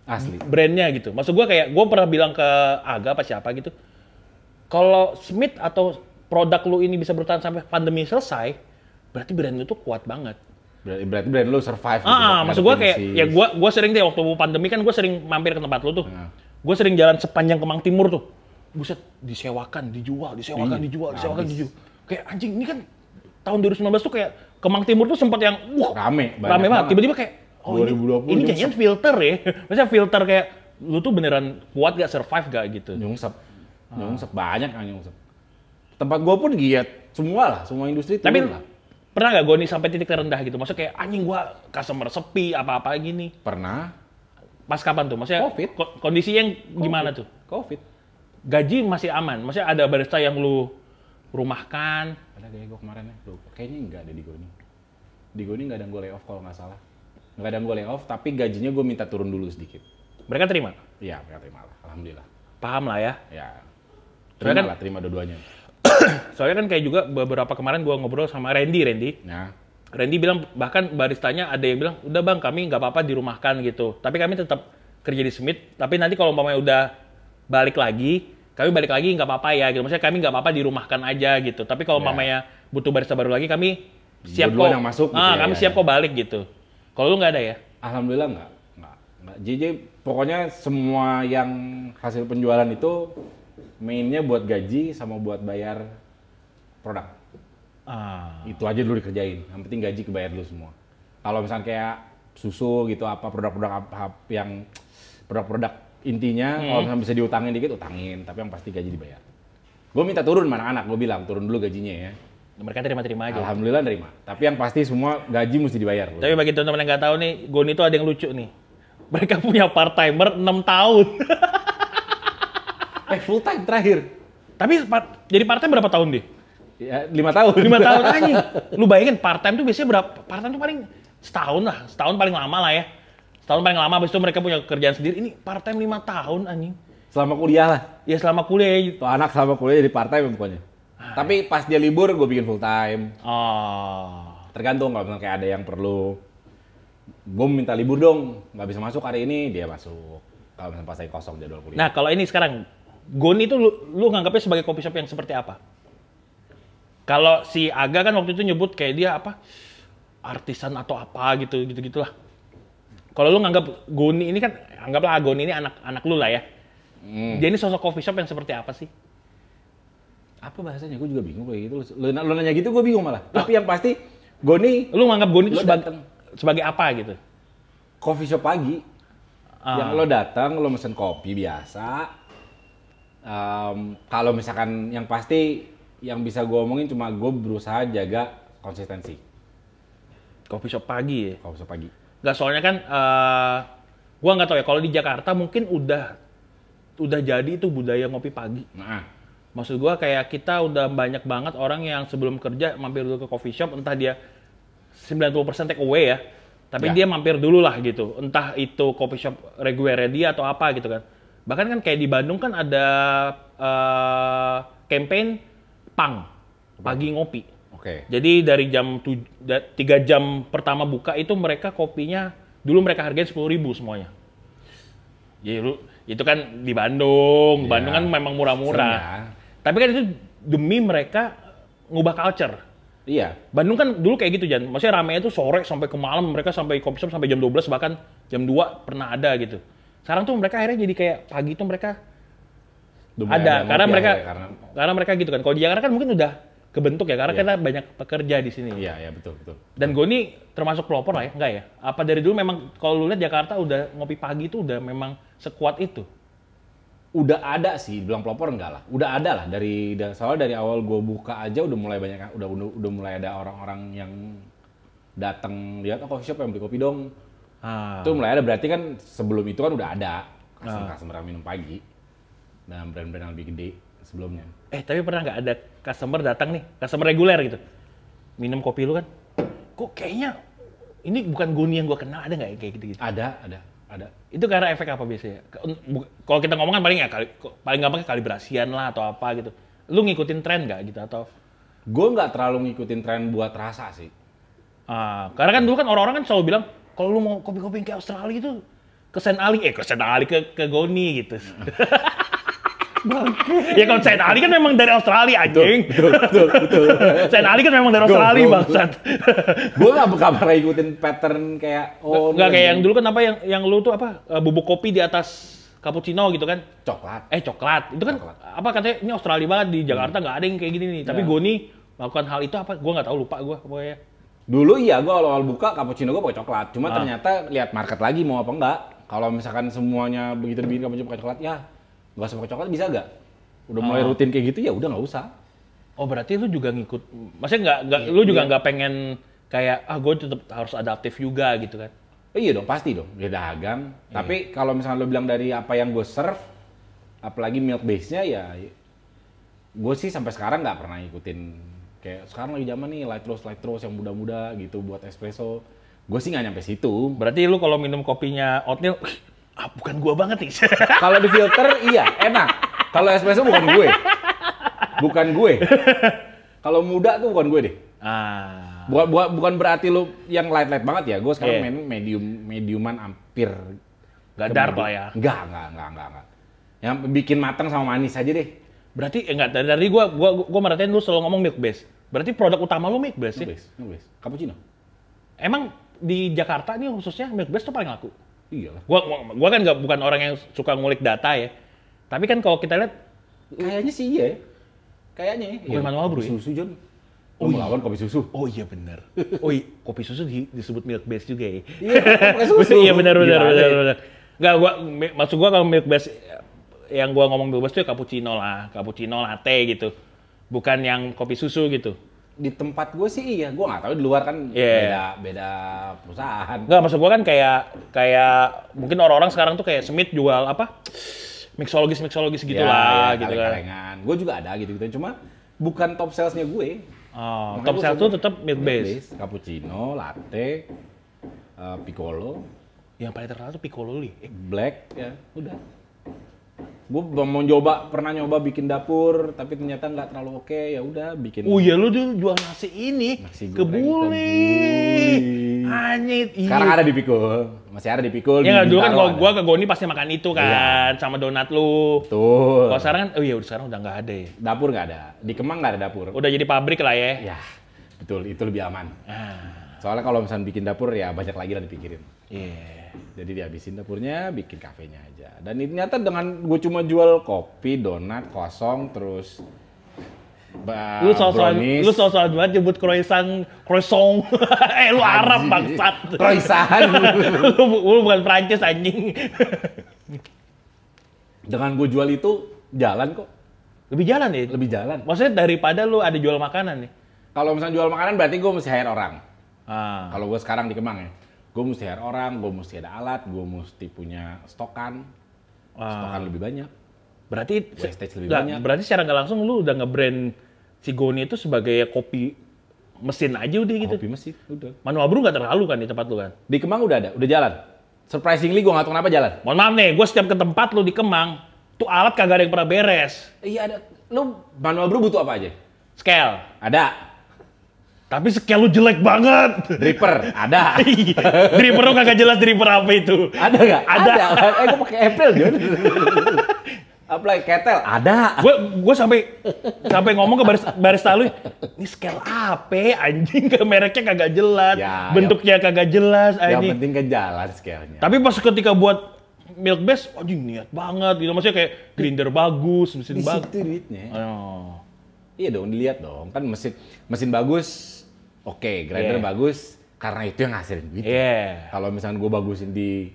Asli. Brandnya gitu. Maksud gue kayak gue pernah bilang ke Aga apa siapa gitu, kalau Smith atau produk lu ini bisa bertahan sampai pandemi selesai, berarti brand lu tuh kuat banget. Berarti brand lu survive gitu. Maksud gue kayak, ya gue sering deh waktu pandemi kan gue sering mampir ke tempat lu tuh. Gue sering jalan sepanjang Kemang Timur tuh. Buset, disewakan, dijual. Kayak anjing, ini kan tahun 2019 tuh kayak Kemang Timur tuh sempat yang rame banget. Tiba-tiba kayak, oh 2020 ini jangan filter ya. Maksudnya filter kayak, lu tuh beneran kuat gak, survive gak gitu. Nyungsep banyak kan nyungsep. Tempat gue pun giat, semua industri itu. Tapi pernah gak gue nih sampai titik terendah gitu? Maksudnya kayak anjing gue customer sepi, apa-apa gini. Pernah. Pas kapan tuh? Maksudnya COVID. Kondisi yang gimana tuh? COVID. Gaji masih aman? Maksudnya ada barista yang lu rumahkan? Ada kayak gue kemarin ya, kayaknya nggak ada di Goni. Di Goni nggak ada gue layoff kalau nggak salah. Nggak ada gue layoff, tapi gajinya gue minta turun dulu sedikit. Mereka terima? Iya, mereka terima lah, alhamdulillah. Paham lah ya? Ya, terima dua-duanya. Soalnya kan kayak juga beberapa kemarin gue ngobrol sama Randy. Ya. Randy bilang bahkan baristanya ada yang bilang, udah bang kami nggak apa-apa dirumahkan gitu. Tapi kami tetap kerja di Smith, tapi nanti kalau umpamanya udah balik lagi nggak apa-apa ya gitu. Maksudnya kami nggak apa-apa dirumahkan aja gitu. Tapi kalau umpamanya butuh barista baru lagi, kami siap kok. Yang masuk gitu kami siap kok balik gitu. Kalau lu nggak ada ya? Alhamdulillah nggak. JJ pokoknya semua yang hasil penjualan itu mainnya buat gaji sama buat bayar produk. Itu aja dulu dikerjain. Yang penting gaji kebayar dulu semua. Kalau misalnya kayak susu gitu, apa produk-produk intinya kalau misalnya bisa diutangin dikit, utangin. Tapi yang pasti gaji dibayar. Gue minta turun mana anak, gue bilang turun dulu gajinya ya. Mereka terima-terima aja. Alhamdulillah terima. Tapi yang pasti semua gaji mesti dibayar. Tapi bagi teman-teman yang nggak tahu nih, Goni itu ada yang lucu nih. Mereka punya part-timer 6 tahun. Full time terakhir. Tapi jadi part-time berapa tahun deh? Ya, 5 tahun. 5 tahun anjing. Lu bayangin part-time tuh biasanya berapa? Part-time tuh paling setahun lah. Setahun paling lama lah ya. Setahun paling lama, habis itu mereka punya kerjaan sendiri. Ini part-time 5 tahun anjing. Selama kuliah lah. Ya selama kuliah. Tuh anak selama kuliah jadi part-time pokoknya. Tapi pas dia libur gue bikin full time. Oh. Tergantung kalau misalnya kayak ada yang perlu. Gue minta libur dong. Nggak bisa masuk hari ini, dia masuk. Kalau misalnya pas lagi kosong jadwal kuliah. Nah kalau ini sekarang, Goni itu lu nganggapnya sebagai coffee shop yang seperti apa? Kalau si Aga kan waktu itu nyebut kayak dia apa? Artisan atau apa gitu-gitulah. Kalau lu nganggap Goni ini kan, anggaplah Goni ini anak lu lah ya. Dia ini sosok coffee shop yang seperti apa sih? Apa bahasanya? Gue juga bingung kayak gitu. Lu nanya gitu gue bingung malah. Tapi yang pasti Goni, lu nganggap Goni itu sebagai apa gitu? Coffee shop pagi. Yang lo datang, lo mesen kopi biasa. Kalau misalkan yang pasti yang bisa gue omongin cuma gue berusaha jaga konsistensi. Coffee shop pagi ya? Coffee shop pagi. Nggak, soalnya kan gue nggak tahu ya, kalau di Jakarta mungkin udah jadi itu budaya ngopi pagi. Nah. Maksud gue kayak kita udah banyak banget orang yang sebelum kerja mampir dulu ke coffee shop, entah dia 90% take away ya, tapi dia mampir dulu lah gitu. Entah itu coffee shop reguler dia atau apa gitu kan. Bahkan kan kayak di Bandung kan ada campaign pang, pagi ngopi. Oke. Jadi dari jam 3 jam pertama buka itu mereka kopinya, dulu mereka hargain 10.000 semuanya. Jadi itu kan di Bandung, Bandung kan memang murah-murah. Ya. Tapi kan itu demi mereka ngubah culture. Iya. Bandung kan dulu kayak gitu, Jan. Maksudnya ramenya itu sore sampai ke malam, mereka sampai coffee shop sampai jam 12, bahkan jam 2 pernah ada gitu. Sekarang tuh mereka akhirnya jadi kayak pagi tuh mereka ada karena mereka gitu kan. Kalau di Jakarta kan mungkin udah kebentuk ya, karena kita banyak pekerja di sini. Iya, betul. Dan Goni termasuk pelopor lah ya, enggak ya? Apa dari dulu memang kalau lu lihat Jakarta udah ngopi pagi itu udah memang sekuat itu? Udah ada sih, bilang pelopor enggak lah. Udah ada lah soalnya dari awal gue buka aja udah mulai banyak, udah mulai ada orang-orang yang datang lihat coffee shop yang beli kopi dong. Itu mulai ada, berarti kan sebelum itu kan udah ada customer yang minum pagi dan brand-brand yang lebih gede sebelumnya. Tapi pernah nggak ada customer datang nih, customer reguler gitu, minum kopi lu kan, kok kayaknya ini bukan Goni yang gue kenal, ada nggak ya kayak gitu-gitu? Ada. Itu karena efek apa biasanya? Kalau kita ngomong kan paling gampang kalibrasian lah atau apa gitu. Lu ngikutin tren nggak gitu atau? Gue nggak terlalu ngikutin tren buat rasa sih. Karena kan dulu kan orang-orang kan selalu bilang kalau lu mau kopi-kopi kayak Australia itu ke Saint Ali, ke Goni gitu. Ya kalau Saint Ali kan memang dari Australia anjing. Betul. Saint Ali kan memang dari Australia bangsat. Gue nggak pernah ikutin pattern kayak nggak kayak yang dulu kan apa yang lu tuh apa bubuk kopi di atas cappuccino gitu kan? Coklat. Itu kan apa katanya ini Australia banget, di Jakarta nggak ada yang kayak gini nih. Tapi Goni melakukan hal itu apa? Gue nggak tahu, lupa gue pokoknya. Dulu iya, gue awal buka cappuccino gue pakai coklat. Cuma ternyata lihat market lagi mau apa enggak. Kalau misalkan semuanya begitu dibikin cappuccino pakai coklat, ya nggak usah pakai coklat bisa nggak? Udah mulai rutin kayak gitu ya udah nggak usah. Oh berarti lu juga ngikut, maksudnya nggak lu juga nggak pengen kayak gue tetap harus adaptif juga gitu kan? Iya dong, pasti dong, dia dagang. Tapi kalau misalnya lo bilang dari apa yang gue serve, apalagi milk base-nya ya, gue sih sampai sekarang nggak pernah ngikutin. Kayak sekarang lagi zaman nih light roast yang muda-muda gitu buat espresso. Gue sih nggak nyampe situ. Berarti lu kalau minum kopinya oatmeal, bukan gua banget nih. Kalau di filter iya enak. Kalau espresso bukan gue. Kalau muda tuh bukan gue deh. Bukan berarti lu yang light banget ya. Gue sekarang main mediuman hampir. Gak dark lah ya. Enggak. Yang bikin matang sama manis aja deh. Berarti enggak, dari gua merhatiin lu selalu ngomong milk base. Berarti produk utama lu milk base sih? Milk base. Cappuccino. Emang di Jakarta nih khususnya milk base tuh paling laku? Iya lah. Gua kan bukan orang yang suka ngulik data ya. Tapi kan kalau kita lihat kayaknya sih iya. Kayaknya ya. Bukan manual brew ya? Susu John. Melawan kopi susu. Oh iya benar. Oh iya, kopi susu disebut milk base juga ya. Iya, kopi susu. Iya benar. Enggak, maksud gua kalau milk base yang gua ngomong milk base tuh cappuccino lah, cappuccino latte gitu. Bukan yang kopi susu gitu. Di tempat gue sih iya, gue nggak tahu di luar kan beda perusahaan. Enggak, maksud gua kan kayak mungkin orang-orang sekarang tuh kayak Smith jual apa? Mixologis gitu lah gitu kan. Gue juga ada gitu, cuma bukan top salesnya gue. Oh, top sales tuh tetap milk base. Cappuccino, latte, piccolo. Yang paling terkenal tuh piccolo nih. Black, ya udah. Gue pernah nyoba bikin dapur, tapi ternyata nggak terlalu oke. Ya udah bikin. Oh iya, lu dulu jual nasi ini, kebuli. Anyit. Sekarang ada di Pikul, masih ada di Pikul. Ya nggak, dulu kan kalau gua ke Goni pasti makan itu kan, sama donat lu. Betul. Kalau sekarang kan, oh iya sekarang udah nggak ada ya. Dapur nggak ada, di Kemang nggak ada dapur. Udah jadi pabrik lah ya. Ya, betul, itu lebih aman. Soalnya kalau misalnya bikin dapur ya banyak lagi lah dipikirin. Iya. Jadi dihabisin dapurnya, bikin kafenya aja. Dan ini ternyata dengan gue cuma jual kopi, donat, kosong, terus lu soal banget nyebut croissant. Lu Arab bangsat. Croissant. lu bukan Prancis anjing. Dengan gue jual itu jalan kok. Lebih jalan ya? Lebih jalan. Maksudnya daripada lu ada jual makanan nih? Kalau misalnya jual makanan berarti gue mesti hire orang. Kalau gue sekarang di Kemang ya, gue mesti hire orang, gue mesti ada alat, gue mesti punya stokan lebih banyak. Berarti wastage lebih banyak. Berarti secara nggak langsung lu udah nge-brand si Goni itu sebagai kopi mesin aja udah gitu. Kopi mesin, udah. Manual brew nggak terlalu kan di tempat lu kan? Di Kemang udah jalan. Surprisingly gue nggak tahu kenapa jalan. Mohon maaf nih, gue setiap ke tempat lu di Kemang, tuh alat kagak ada yang pernah beres. Iya ada. Lu manual brew butuh apa aja? Scale. Ada. Tapi scale lu jelek banget. Dripper, ada. Dripper lu kagak jelas dripper apa itu. Ada nggak? Ada. Gue pakai April, John. Apply ketel, ada. Gue sampai ngomong ke barista lu, ini scale apa? Anjing, ke mereknya kagak jelas, ya, bentuknya kagak jelas. Yang penting kan jalan scale-nya. Tapi pas ketika buat milk base, anjing niat banget gitu. Maksudnya kayak grinder bagus, mesin bagus. Di situ duitnya. Iya dong, dilihat dong. Kan mesin bagus, oke, grinder bagus, karena itu yang ngasilin duit. Kalau misalnya gue bagusin di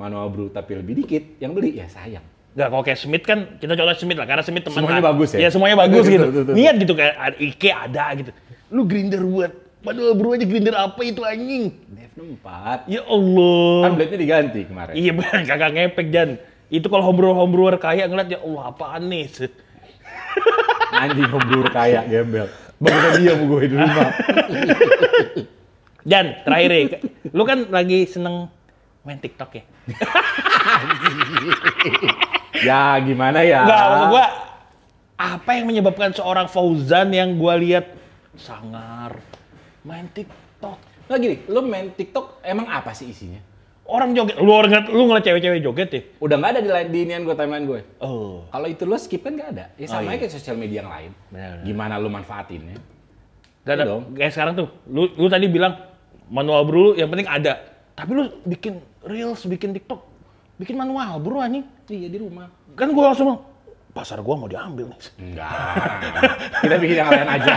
manual brew tapi lebih dikit, yang beli ya sayang. Nggak, kalau kayak Smith kan, kita contoh Smith lah, karena Smith teman semuanya bagus ya? Ya semuanya bagus gitu. Niat gitu, kayak IKE ada gitu. Lu grinder buat, manual brew aja grinder apa itu anjing? DF4. Ya Allah. Kan blade-nya diganti kemarin. Iya bener, kagak ngepek Jan. Itu kalau homebrewer kaya ngeliat, ya Allah apaan nih? Anjing homebrewer kaya, gembel. Bangsa dia mau gue di rumah. Jan, terakhir ya, lu kan lagi seneng main TikTok ya? Ya gimana ya? Enggak, maksud gua apa yang menyebabkan seorang Fauzan yang gua lihat sangar main TikTok? Nah gini, lu main TikTok emang apa sih isinya? Orang joget, lu ngeliat cewek-cewek joget ya? Udah nggak ada di inian gue, timeline gue. Oh. Kalau itu lu skip kan nggak ada. Ya sama aja kayak sosial media yang lain. Benar. Gimana lu manfaatinnya? Gak ada dong. Kayak sekarang tuh, lu tadi bilang manual brew yang penting ada. Tapi lu bikin reels, bikin TikTok, bikin manual brew anjing. Iya di rumah. Kan gua langsung pasar gua mau diambil nih. Enggak. Kita bikin yang lain aja.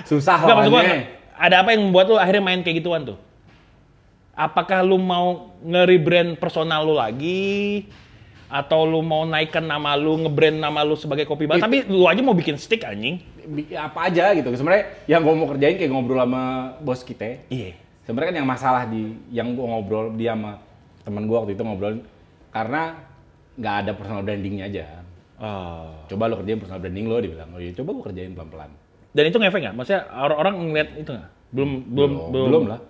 Susah lah. Maksud gua, ada apa yang membuat lu akhirnya main kayak gituan tuh? Apakah lu mau nge-rebrand personal lu lagi? Atau lu mau naikkan nama lu, nge-brand nama lu sebagai kopi bar? Tapi lu aja mau bikin stick anjing. Apa aja gitu. Sebenarnya yang gua mau kerjain kayak ngobrol sama bos kita. Iya. Sebenarnya kan yang masalah yang gua ngobrol dia sama teman gua waktu itu ngobrol karena nggak ada personal brandingnya aja. Coba lo kerjain personal branding lo, dia bilang. Oh iya, coba gua kerjain pelan-pelan. Dan itu ngefek nggak? Maksudnya orang ngeliat itu nggak? Belum lah.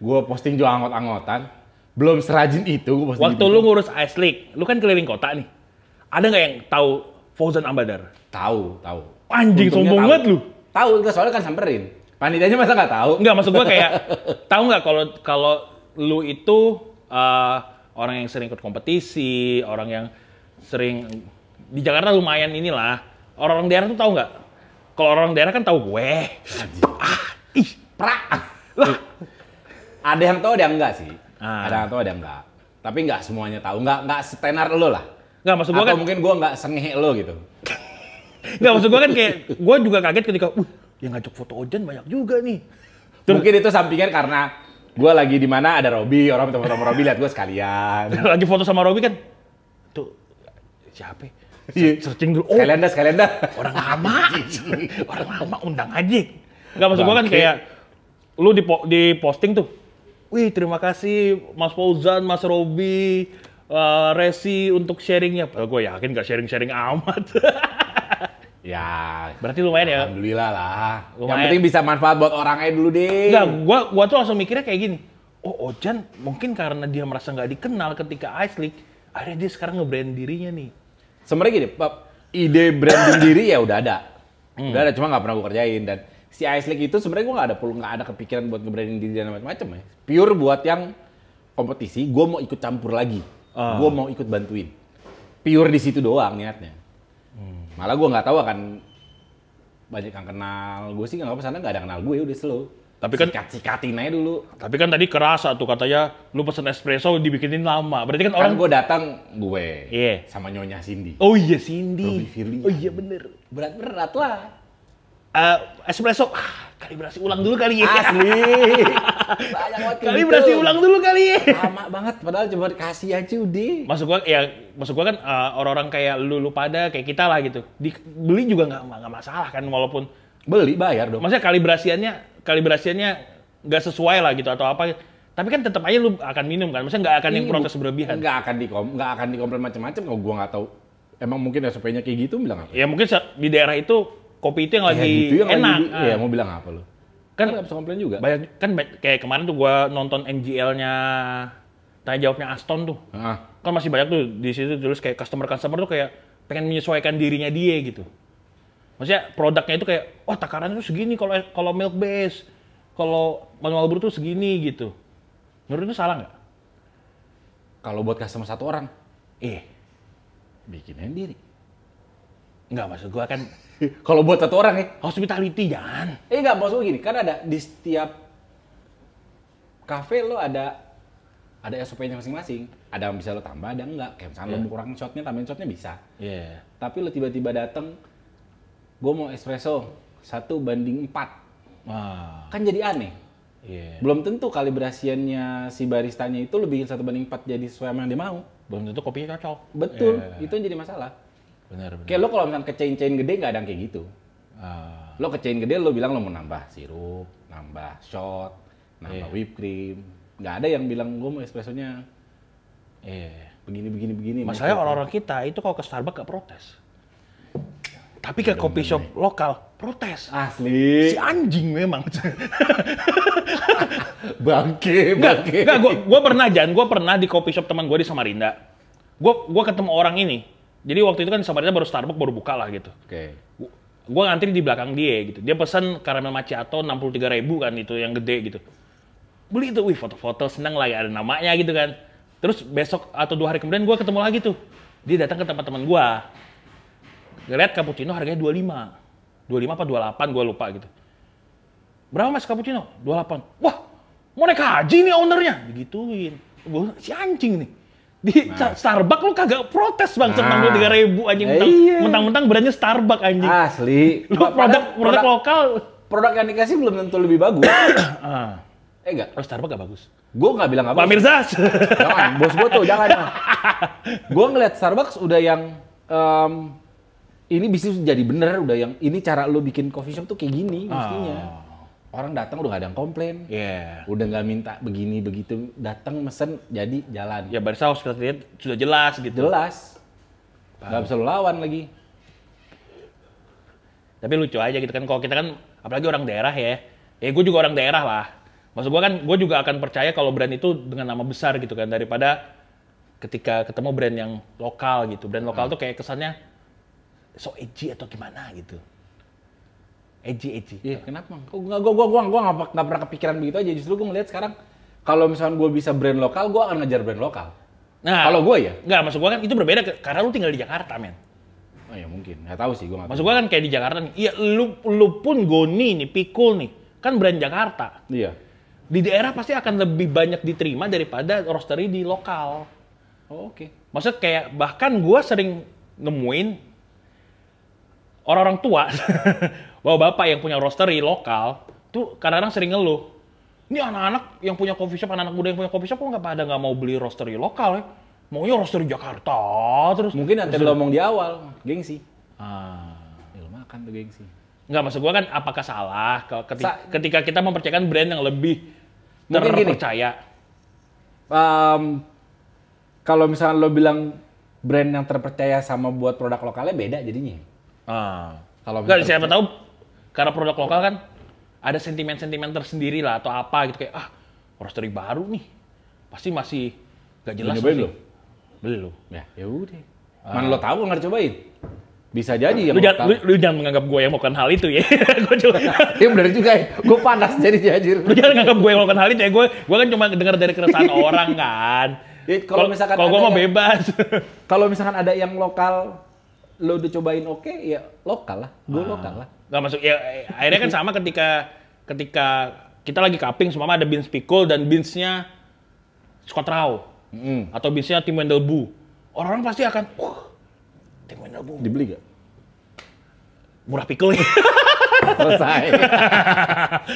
Gue posting jual anggot-anggotan, belum serajin itu gue posting. Waktu lu ngurus Ice League, lu kan keliling kota nih. Ada nggak yang tahu Fauzan Ambadar? Tahu. Anjing, sombong banget lu. Tahu, soalnya kan samperin. Panitianya masa nggak tahu? Nggak, maksud gue kayak, tahu nggak kalau lu itu orang yang sering ikut kompetisi, orang yang sering di Jakarta lumayan inilah. Orang daerah tuh tahu nggak? Kalau orang daerah kan tahu gue. Lah. Ada yang tahu, ada yang enggak sih. Ada yang tahu, ada yang enggak. Tapi enggak semuanya tahu. Enggak setenar lo lah. Enggak, maksud gua atau kan mungkin gua enggak sengehe lo gitu. Enggak, maksud gua kan kayak gua juga kaget ketika yang ngajak foto Ojan banyak juga nih. Mungkin itu sampingan karena Gue lagi di mana ada Robby, orang minta foto sama Robby, lihat gue sekalian. Lagi foto sama Robby kan, tuh siapa? Searching dulu. Oh, Sekalian dah. orang lama undang aja. Nggak, maksud gue kan kayak lu di posting tuh, wih terima kasih Mas Fauzan, Mas Robby, Resi untuk sharingnya. Gue yakin nggak sharing amat. Ya, berarti lumayan ya. Alhamdulillah lah. Lumayan. Yang penting bisa manfaat buat orangnya dulu deh. Enggak, gua tuh langsung mikirnya kayak gini. Oh, Ojan mungkin karena dia merasa nggak dikenal ketika Ice League, akhirnya dia sekarang nge-brand dirinya nih. Sebenarnya gini, ide branding diri ya udah ada. Udah ada, cuma nggak pernah gue kerjain. Dan si Ice League itu sebenarnya gue nggak ada kepikiran buat nge-branding diri dan macam-macam ya. Pure buat yang kompetisi, gue mau ikut campur lagi. Gue mau ikut bantuin. Pure di situ doang niatnya. Malah gue nggak tahu akan banyak yang kenal. Gue sih nggak kesana, nggak ada kenal gue, udah slow. Tapi kan sikatin aja dulu. Tapi kan tadi kerasa tuh katanya lu pesen espresso dibikinin lama. Berarti kan orang gue datang Iya. sama Nyonya Cindy. Oh iya Cindy. Robby Firly. Oh iya bener. Berat lah. Espresso kalibrasi ulang dulu kali ya. Asli. Banyak banget Kalibrasi ulang dulu kali ya. Lama banget padahal cuma dikasih aja udah. Maksud gua kan orang-orang kayak lu pada kayak kita lah gitu. Beli juga nggak masalah kan, walaupun beli bayar dong. Maksudnya kalibrasiannya nggak sesuai lah gitu atau apa. Tapi kan tetap aja lu akan minum kan. Maksudnya nggak akan yang protes berlebihan. Nggak akan dikomplain macam-macam kalau gua nggak tahu. Emang mungkin SOP-nya kayak gitu bilang apa? Ya mungkin di daerah itu kopi itu yang lagi gitu, yang enak. Iya, mau bilang apa lu? Kan nggak bisa komplain juga. Banyak kan kayak kemarin tuh gua nonton NGL-nya tanya jawabnya Aston tuh. Kan masih banyak tuh di situ tulis kayak customer tuh kayak pengen menyesuaikan dirinya dia gitu. Maksudnya produknya itu kayak takarannya tuh segini kalau milk base, kalau manual brew tuh segini gitu. Menurut itu salah nggak? Kalau buat customer satu orang, bikinnya diri. Nggak, maksud gua kan kalau buat satu orang hospitality jangan. Nggak, maksud gua gini, kan ada di setiap cafe lo ada SOP-nya masing-masing. Ada yang bisa lo tambah, ada enggak. Kayak misalnya lo mau kurangin shotnya, tambahin shotnya bisa. Tapi lo tiba-tiba datang, gue mau espresso 1:4. Kan jadi aneh. Belum tentu kalibrasiannya si baristanya itu lo bikin 1:4 jadi sesuai sama yang dia mau. Belum tentu kopinya cocok. Betul, itu yang jadi masalah. Benar. Kayak lo kalau misalnya ke chain gede nggak ada yang kayak gitu. Lo ke chain gede lo bilang lo mau nambah sirup, nambah shot, nambah whipped cream. Nggak ada yang bilang gue mau espressonya begini. Masalahnya orang-orang kita itu kalau ke Starbucks gak protes. Tapi ke coffee shop lokal protes. Asli. Si anjing memang. Bangke. Enggak, gue pernah di coffee shop teman gue di Samarinda. Gue ketemu orang ini. Jadi waktu itu kan di Samarinda baru Starbucks baru buka lah gitu. Oke. Gue ngantri di belakang dia gitu. Dia pesan caramel macchiato 63.000 kan itu yang gede gitu. Beli itu, foto-foto seneng lah ada namanya gitu kan. Terus besok atau 2 hari kemudian gue ketemu lagi tuh. Dia datang ke tempat teman gue. Ngeliat cappuccino harganya 25. 25 apa 28 gue lupa gitu. Berapa mas cappuccino? 28. Wah, mau naik haji nih ownernya. Digituin. Gue si anjing nih. Di Starbucks lu kagak protes bang, 63.000 anjing. Mentang-mentang brandnya Starbucks anjing. Asli. Lu produk lokal. Produk yang dikasih belum tentu lebih bagus. Enggak. Oh, Starbucks gak bagus. Gue nggak bilang apa. Pak Mirza. Jangan, bos gue tuh, jangan. Gue ngeliat Starbucks udah yang ini bisnis jadi bener, udah yang ini cara lo bikin coffee shop tuh kayak gini mestinya. Orang datang udah gak ada yang komplain. Udah nggak minta begini begitu, datang mesen jadi jalan. Ya barista hospitality sudah jelas gitu. Jelas. Nggak bisa lo lawan lagi. Tapi lucu aja gitu kan, kalau kita kan apalagi orang daerah ya. Gue juga orang daerah lah. Maksud gue kan, gue juga akan percaya kalau brand itu dengan nama besar gitu kan, daripada ketika ketemu brand yang lokal gitu. Brand lokal tuh kayak kesannya so edgy atau gimana gitu. Edgy. Iya, kenapa? Gue nggak pernah kepikiran begitu aja. Justru gue ngeliat sekarang, kalau misalnya gue bisa brand lokal, gue akan ngejar brand lokal. Nah, kalau gue ya? Nggak, maksud gue kan itu berbeda karena lu tinggal di Jakarta, men. Oh ya mungkin, nggak tahu sih gue. Maksud gue kan kayak di Jakarta nih, iya lu pun Goni nih, Pikul nih, kan brand Jakarta. Iya. Di daerah pasti akan lebih banyak diterima daripada roastery di lokal. Oh, oke. Maksudnya kayak bahkan gue sering nemuin orang-orang tua, bapak yang punya roastery lokal, tuh kadang-kadang sering ngeluh. Ini anak-anak yang punya coffee shop, anak-anak muda yang punya coffee shop kok nggak mau beli roastery lokal ya? Maunya roastery Jakarta terus. Mungkin nanti lo ngomong di awal, gengsi. Ya lo makan tuh gengsi. Nggak, maksud gua kan apakah salah ketika kita mempercayakan brand yang lebih mungkin terpercaya? Kalau misalnya lo bilang brand yang terpercaya sama buat produk lokalnya beda jadinya. Kalau nggak, siapa tahu karena produk lokal kan ada sentimen-sentimen tersendiri lah atau apa gitu, kayak roastery baru nih pasti masih nggak jelas. Nyobain lo? Belum. Ya udah. Mana lo tahu nggak cobain? Bisa jadi yang lu jangan menganggap gue yang melakukan hal itu ya. Gue coba. Ya benar juga ya. Gue panas jadi anjir. Lu jangan menganggap gue yang melakukan hal itu ya. Gue kan cuma dengar dari keresahan orang kan. Kalau misalkan gue mau bebas. Kalau misalkan ada yang lokal, lo udah cobain oke, ya lokal lah. Gue lokal lah. Nggak masuk ya, akhirnya kan sama ketika kita lagi cupping, semua ada beans pikul dan beansnya Scott Rao atau beansnya Tim Wendelboe. Orang pasti akan Tim Wendelboe dibeli gak? Murah pikul ya. Selesai.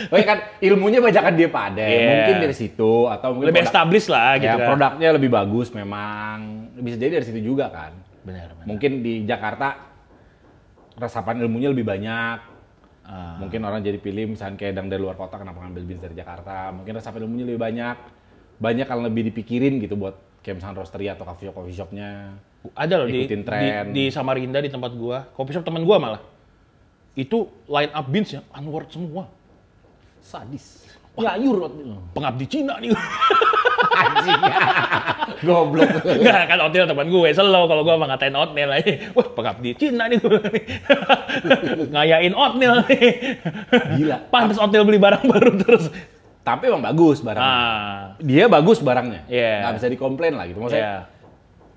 Oke kan ilmunya bajakan dia pada, mungkin dari situ atau mungkin lebih established lah gitu ya, kan. Produknya lebih bagus memang, bisa jadi dari situ juga kan. Benar. Mungkin di Jakarta resapan ilmunya lebih banyak. Mungkin orang jadi pilih misalnya kayak dari luar kota kenapa ngambil beans dari Jakarta. Mungkin resapan ilmunya lebih banyak. Banyak kalau lebih dipikirin gitu buat kayak misalnya roastery atau coffee shopnya. Ada loh di Samarinda di tempat gua, coffee shop teman gua malah. Itu line up beansnya Unword semua. Sadis. Ngayur. Pengabdi Cina nih. Anjing. Goblok. Enggak, kan oatmeal teman gue, slow kalau gue mah ngatain oatmeal aja. Wah, pengabdi Cina nih. Ngayain oatmeal nih. Gila. Pantes oatmeal beli barang baru terus. Tapi emang bagus barangnya. Dia bagus barangnya. Nggak bisa dikomplain lah gitu. Maksudnya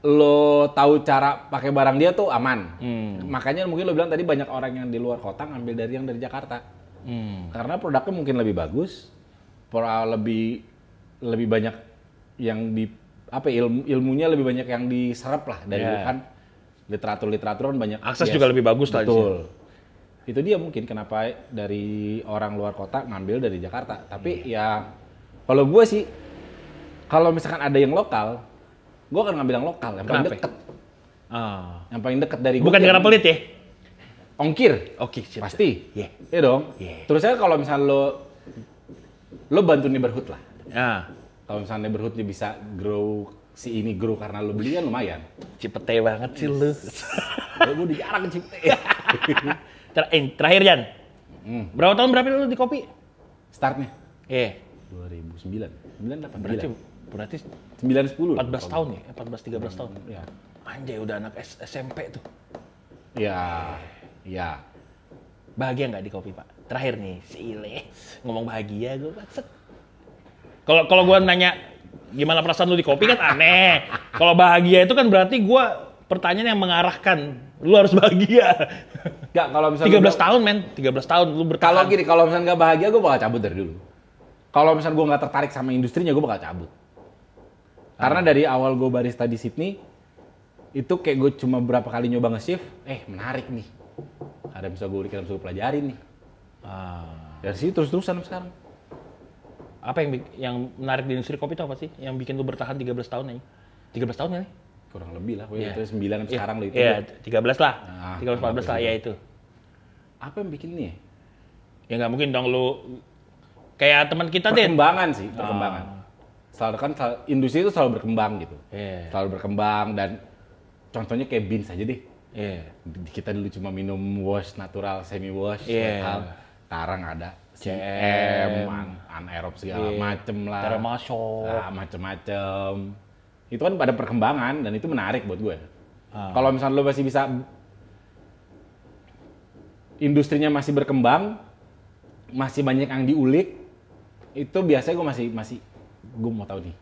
lo tahu cara pakai barang dia tuh aman. Makanya mungkin lo bilang tadi banyak orang yang di luar kota ngambil dari yang dari Jakarta. Karena produknya mungkin lebih bagus, lebih banyak yang ilmunya lebih banyak yang diserap lah dari kan literatur kan banyak. Akses juga lebih bagus lah. Betul. Itu dia mungkin kenapa dari orang luar kota ngambil dari Jakarta. Tapi ya kalau gue sih, kalau misalkan ada yang lokal, gue akan ngambil yang lokal, yang paling deket. Yang paling deket dari gue. Bukan karena pelit ya? Ongkir. Oke, pasti. Iya dong. Terus saya kalau misalnya lo bantu neighborhood lah. Kalau misalnya neighborhoodnya bisa grow karena lo beli kan lumayan. Cipete banget sih lu. Gue udah jarang Cipete. Terakhir Jan. Berapa tahun lu di kopi? Startnya? 2009. 9, 8, Berarti 9, 10. 14 tahun ya? 13 tahun. Ya. Anjay, udah anak SMP tuh. Ya. Bahagia nggak di kopi, Pak? Terakhir nih, si Ile ngomong bahagia, gue maksud. Kalau gue nanya gimana perasaan lu di kopi kan aneh. Kalau bahagia itu kan berarti gue pertanyaan yang mengarahkan lu harus bahagia. Enggak, kalau misalnya 13 tahun men, 13 tahun lu bertahan. Kalau misalnya nggak bahagia gue bakal cabut dari dulu. Kalau misalnya gue nggak tertarik sama industrinya gue bakal cabut. Karena dari awal gue barista di Sydney itu kayak gue cuma berapa kali nyoba nge-shift, menarik nih. Ada bisa gue pelajarin nih. Dari situ terus-terusan sekarang. Apa yang menarik di industri kopi itu apa sih? Yang bikin lu bertahan 13 tahun aja? 13 tahun ya? Kurang lebih lah, itu 9 sekarang lo itu. Iya, 13 lah. 13-14 lah, ya itu. Apa yang bikin ini ya? Ya nggak mungkin dong lu kayak teman kita deh. Perkembangan sih, perkembangan. Selalu kan industri itu selalu berkembang gitu. Selalu berkembang dan contohnya kayak beans aja deh. Kita dulu cuma minum wash natural, semi wash, sekarang ada CM, anaerob segala macem lah. Macem-macem. Itu kan pada perkembangan dan itu menarik buat gue. Kalau misalnya lo masih bisa, industrinya masih berkembang, masih banyak yang diulik, itu biasanya gue masih gue mau tahu nih.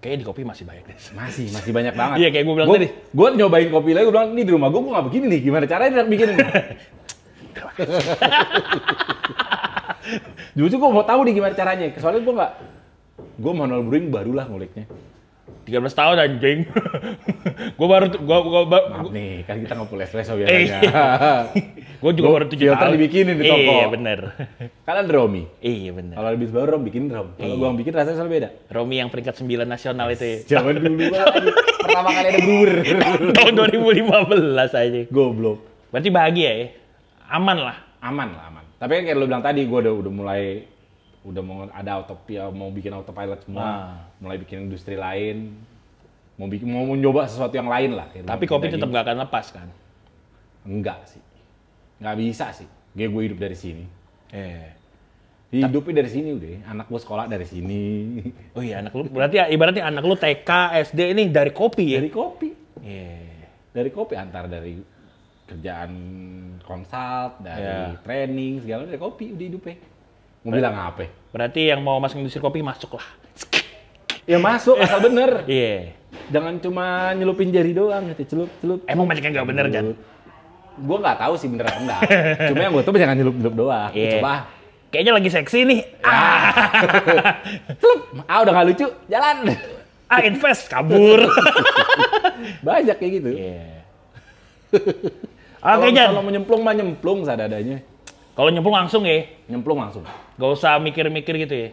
Kayaknya di kopi masih banyak deh. Masih banyak banget. Iya kayak gue bilang tadi. Gue nyobain kopi lagi, gue bilang, ini di rumah gue nggak begini nih, gimana caranya bikin ini? Justru gue mau tahu nih gimana caranya, soalnya gue manual brewing barulah nguliknya. 13 tahun anjing. Maaf nih, kan kita ngobrol espresso biasanya. Gue juga baru 7 filter tahun. dibikinin di toko. Iya bener. Kan ada Romi. Iya bener. Kalau habis baru Rom bikin Rom. Kalau gua yang bikin rasanya selalu beda. Romi yang peringkat 9 nasional itu ya. Zaman dulu banget. Pertama kali ada brewer. Tahun 2015 aja. Goblok. Berarti bahagia ya? Aman lah. Aman lah, aman. Tapi kan kayak lo bilang tadi, gua udah mulai mau ada mau bikin autopilot semua, mulai bikin industri lain, mau mencoba sesuatu yang lain lah. Tapi kopi tetap gak akan lepas kan? Enggak sih, nggak bisa sih. Gue hidup dari sini. Hidupnya dari sini udah. Anak gue sekolah dari sini. Oh iya, anak lu berarti ibaratnya anak lu TK, SD ini dari kopi ya? Dari kopi. Iya. Dari kopi, antar dari kerjaan konsult, dari training segala dari kopi udah hidupnya. Mau bilang apa? Berarti yang mau masuk industri kopi masuk lah. Ya masuk asal bener. Iya. Jangan cuma nyelupin jari doang gitu, celup. Emang banyak yang nggak bener, Jan? Gue nggak tahu sih bener apa enggak. Cuma yang gue tuh jangan nyelup doang. Iya. Coba. Kayaknya lagi seksi nih. Celup. Udah nggak lucu, jalan. Invest kabur. Banyak kayak gitu. Iya. Oke, Jan. Kalau mau nyemplung mah nyemplung sadadanya. Kalau nyemplung langsung ya? Nyemplung langsung. Gak usah mikir-mikir gitu ya?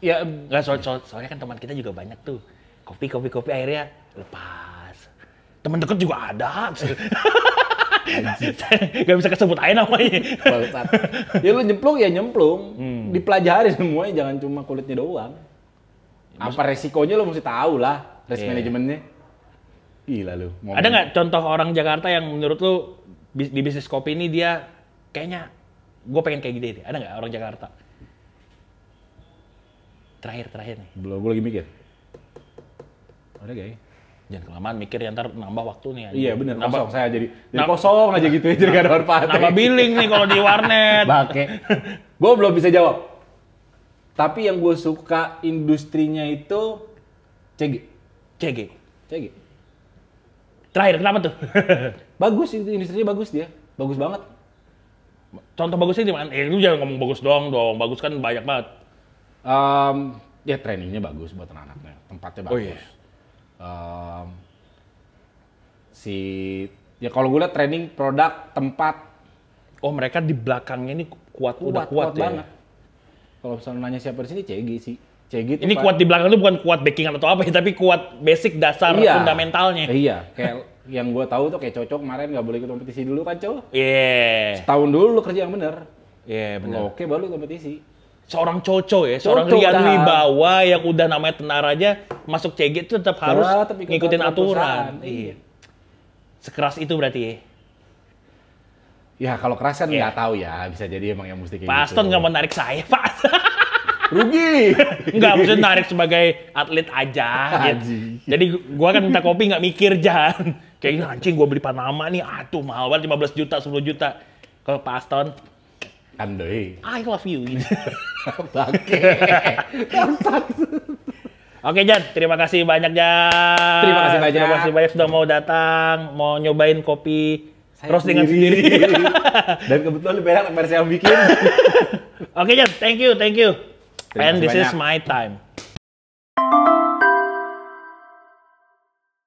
Ya, nggak soalnya kan teman kita juga banyak tuh. Kopi akhirnya lepas. Temen deket juga ada. Gak bisa kesebut aja namanya. Bangsat. Ya lu nyemplung ya nyemplung. Dipelajari semuanya, jangan cuma kulitnya doang. Apa resikonya lu mesti tahu lah, risk manajemennya. Gila lu. Ada nggak contoh orang Jakarta yang menurut lu di bisnis kopi ini dia kayaknya gue pengen kayak gini deh. Ada nggak orang Jakarta? Terakhir nih. Belum, gue lagi mikir. Ada gak ya? Jangan kelamaan mikir ya, ntar nambah waktu nih. Iya bener, kosong saya jadi kosong aja gitu ya, jadi gak ada manfaatnya. Nambah billing nih kalau di warnet. Bake. Gue belum bisa jawab. Tapi yang gue suka industrinya itu CG. Terakhir, kenapa tuh? Bagus, industrinya bagus dia. Bagus banget. Contoh bagusnya di mana? Lu jangan ngomong bagus dong. Bagus kan banyak banget. Ya trainingnya bagus buat anak-anaknya. Tempatnya bagus. Oh iya. Ya kalau gue liat training produk tempat. Oh mereka di belakangnya ini kuat ya? Banget. Kalau misalnya nanya siapa di sini, CG sih. CG ini kuat di belakang itu bukan kuat backingan atau apa ya, tapi kuat basic dasar fundamentalnya. Iya, kayak yang gue tahu tuh kayak Cocok kemarin nggak boleh ikut kompetisi dulu kan, Cok? Iya. Setahun dulu lu kerja yang bener. Iya bener. Oke, baru kompetisi. Seorang Coco ya, seorang Rian Wibawa yang udah namanya tenar aja masuk CG itu tetap harus ngikutin aturan. Iya. Sekeras itu berarti ya? Ya kalau keras kan nggak tahu ya, bisa jadi emang yang mesti kayak gitu. Pak Aston nggak mau narik saya, Pak. Rugi. Enggak, maksudnya narik sebagai atlet aja. Gitu. Jadi gua kan minta kopi nggak mikir, Jan. Kayak gini, anjing gua beli Panama nih, aduh mahal banget 15 juta, 10 juta. Kalau Pak Aston, Andoi. I love you. Bangke. Oke, Jan, terima kasih banyak, Jan. Terima kasih banyak sudah mau datang, mau nyobain kopi roastingan sendiri. Dan kebetulan lebih enak versi yang bikin. Oke, Jan, thank you. And this is my time.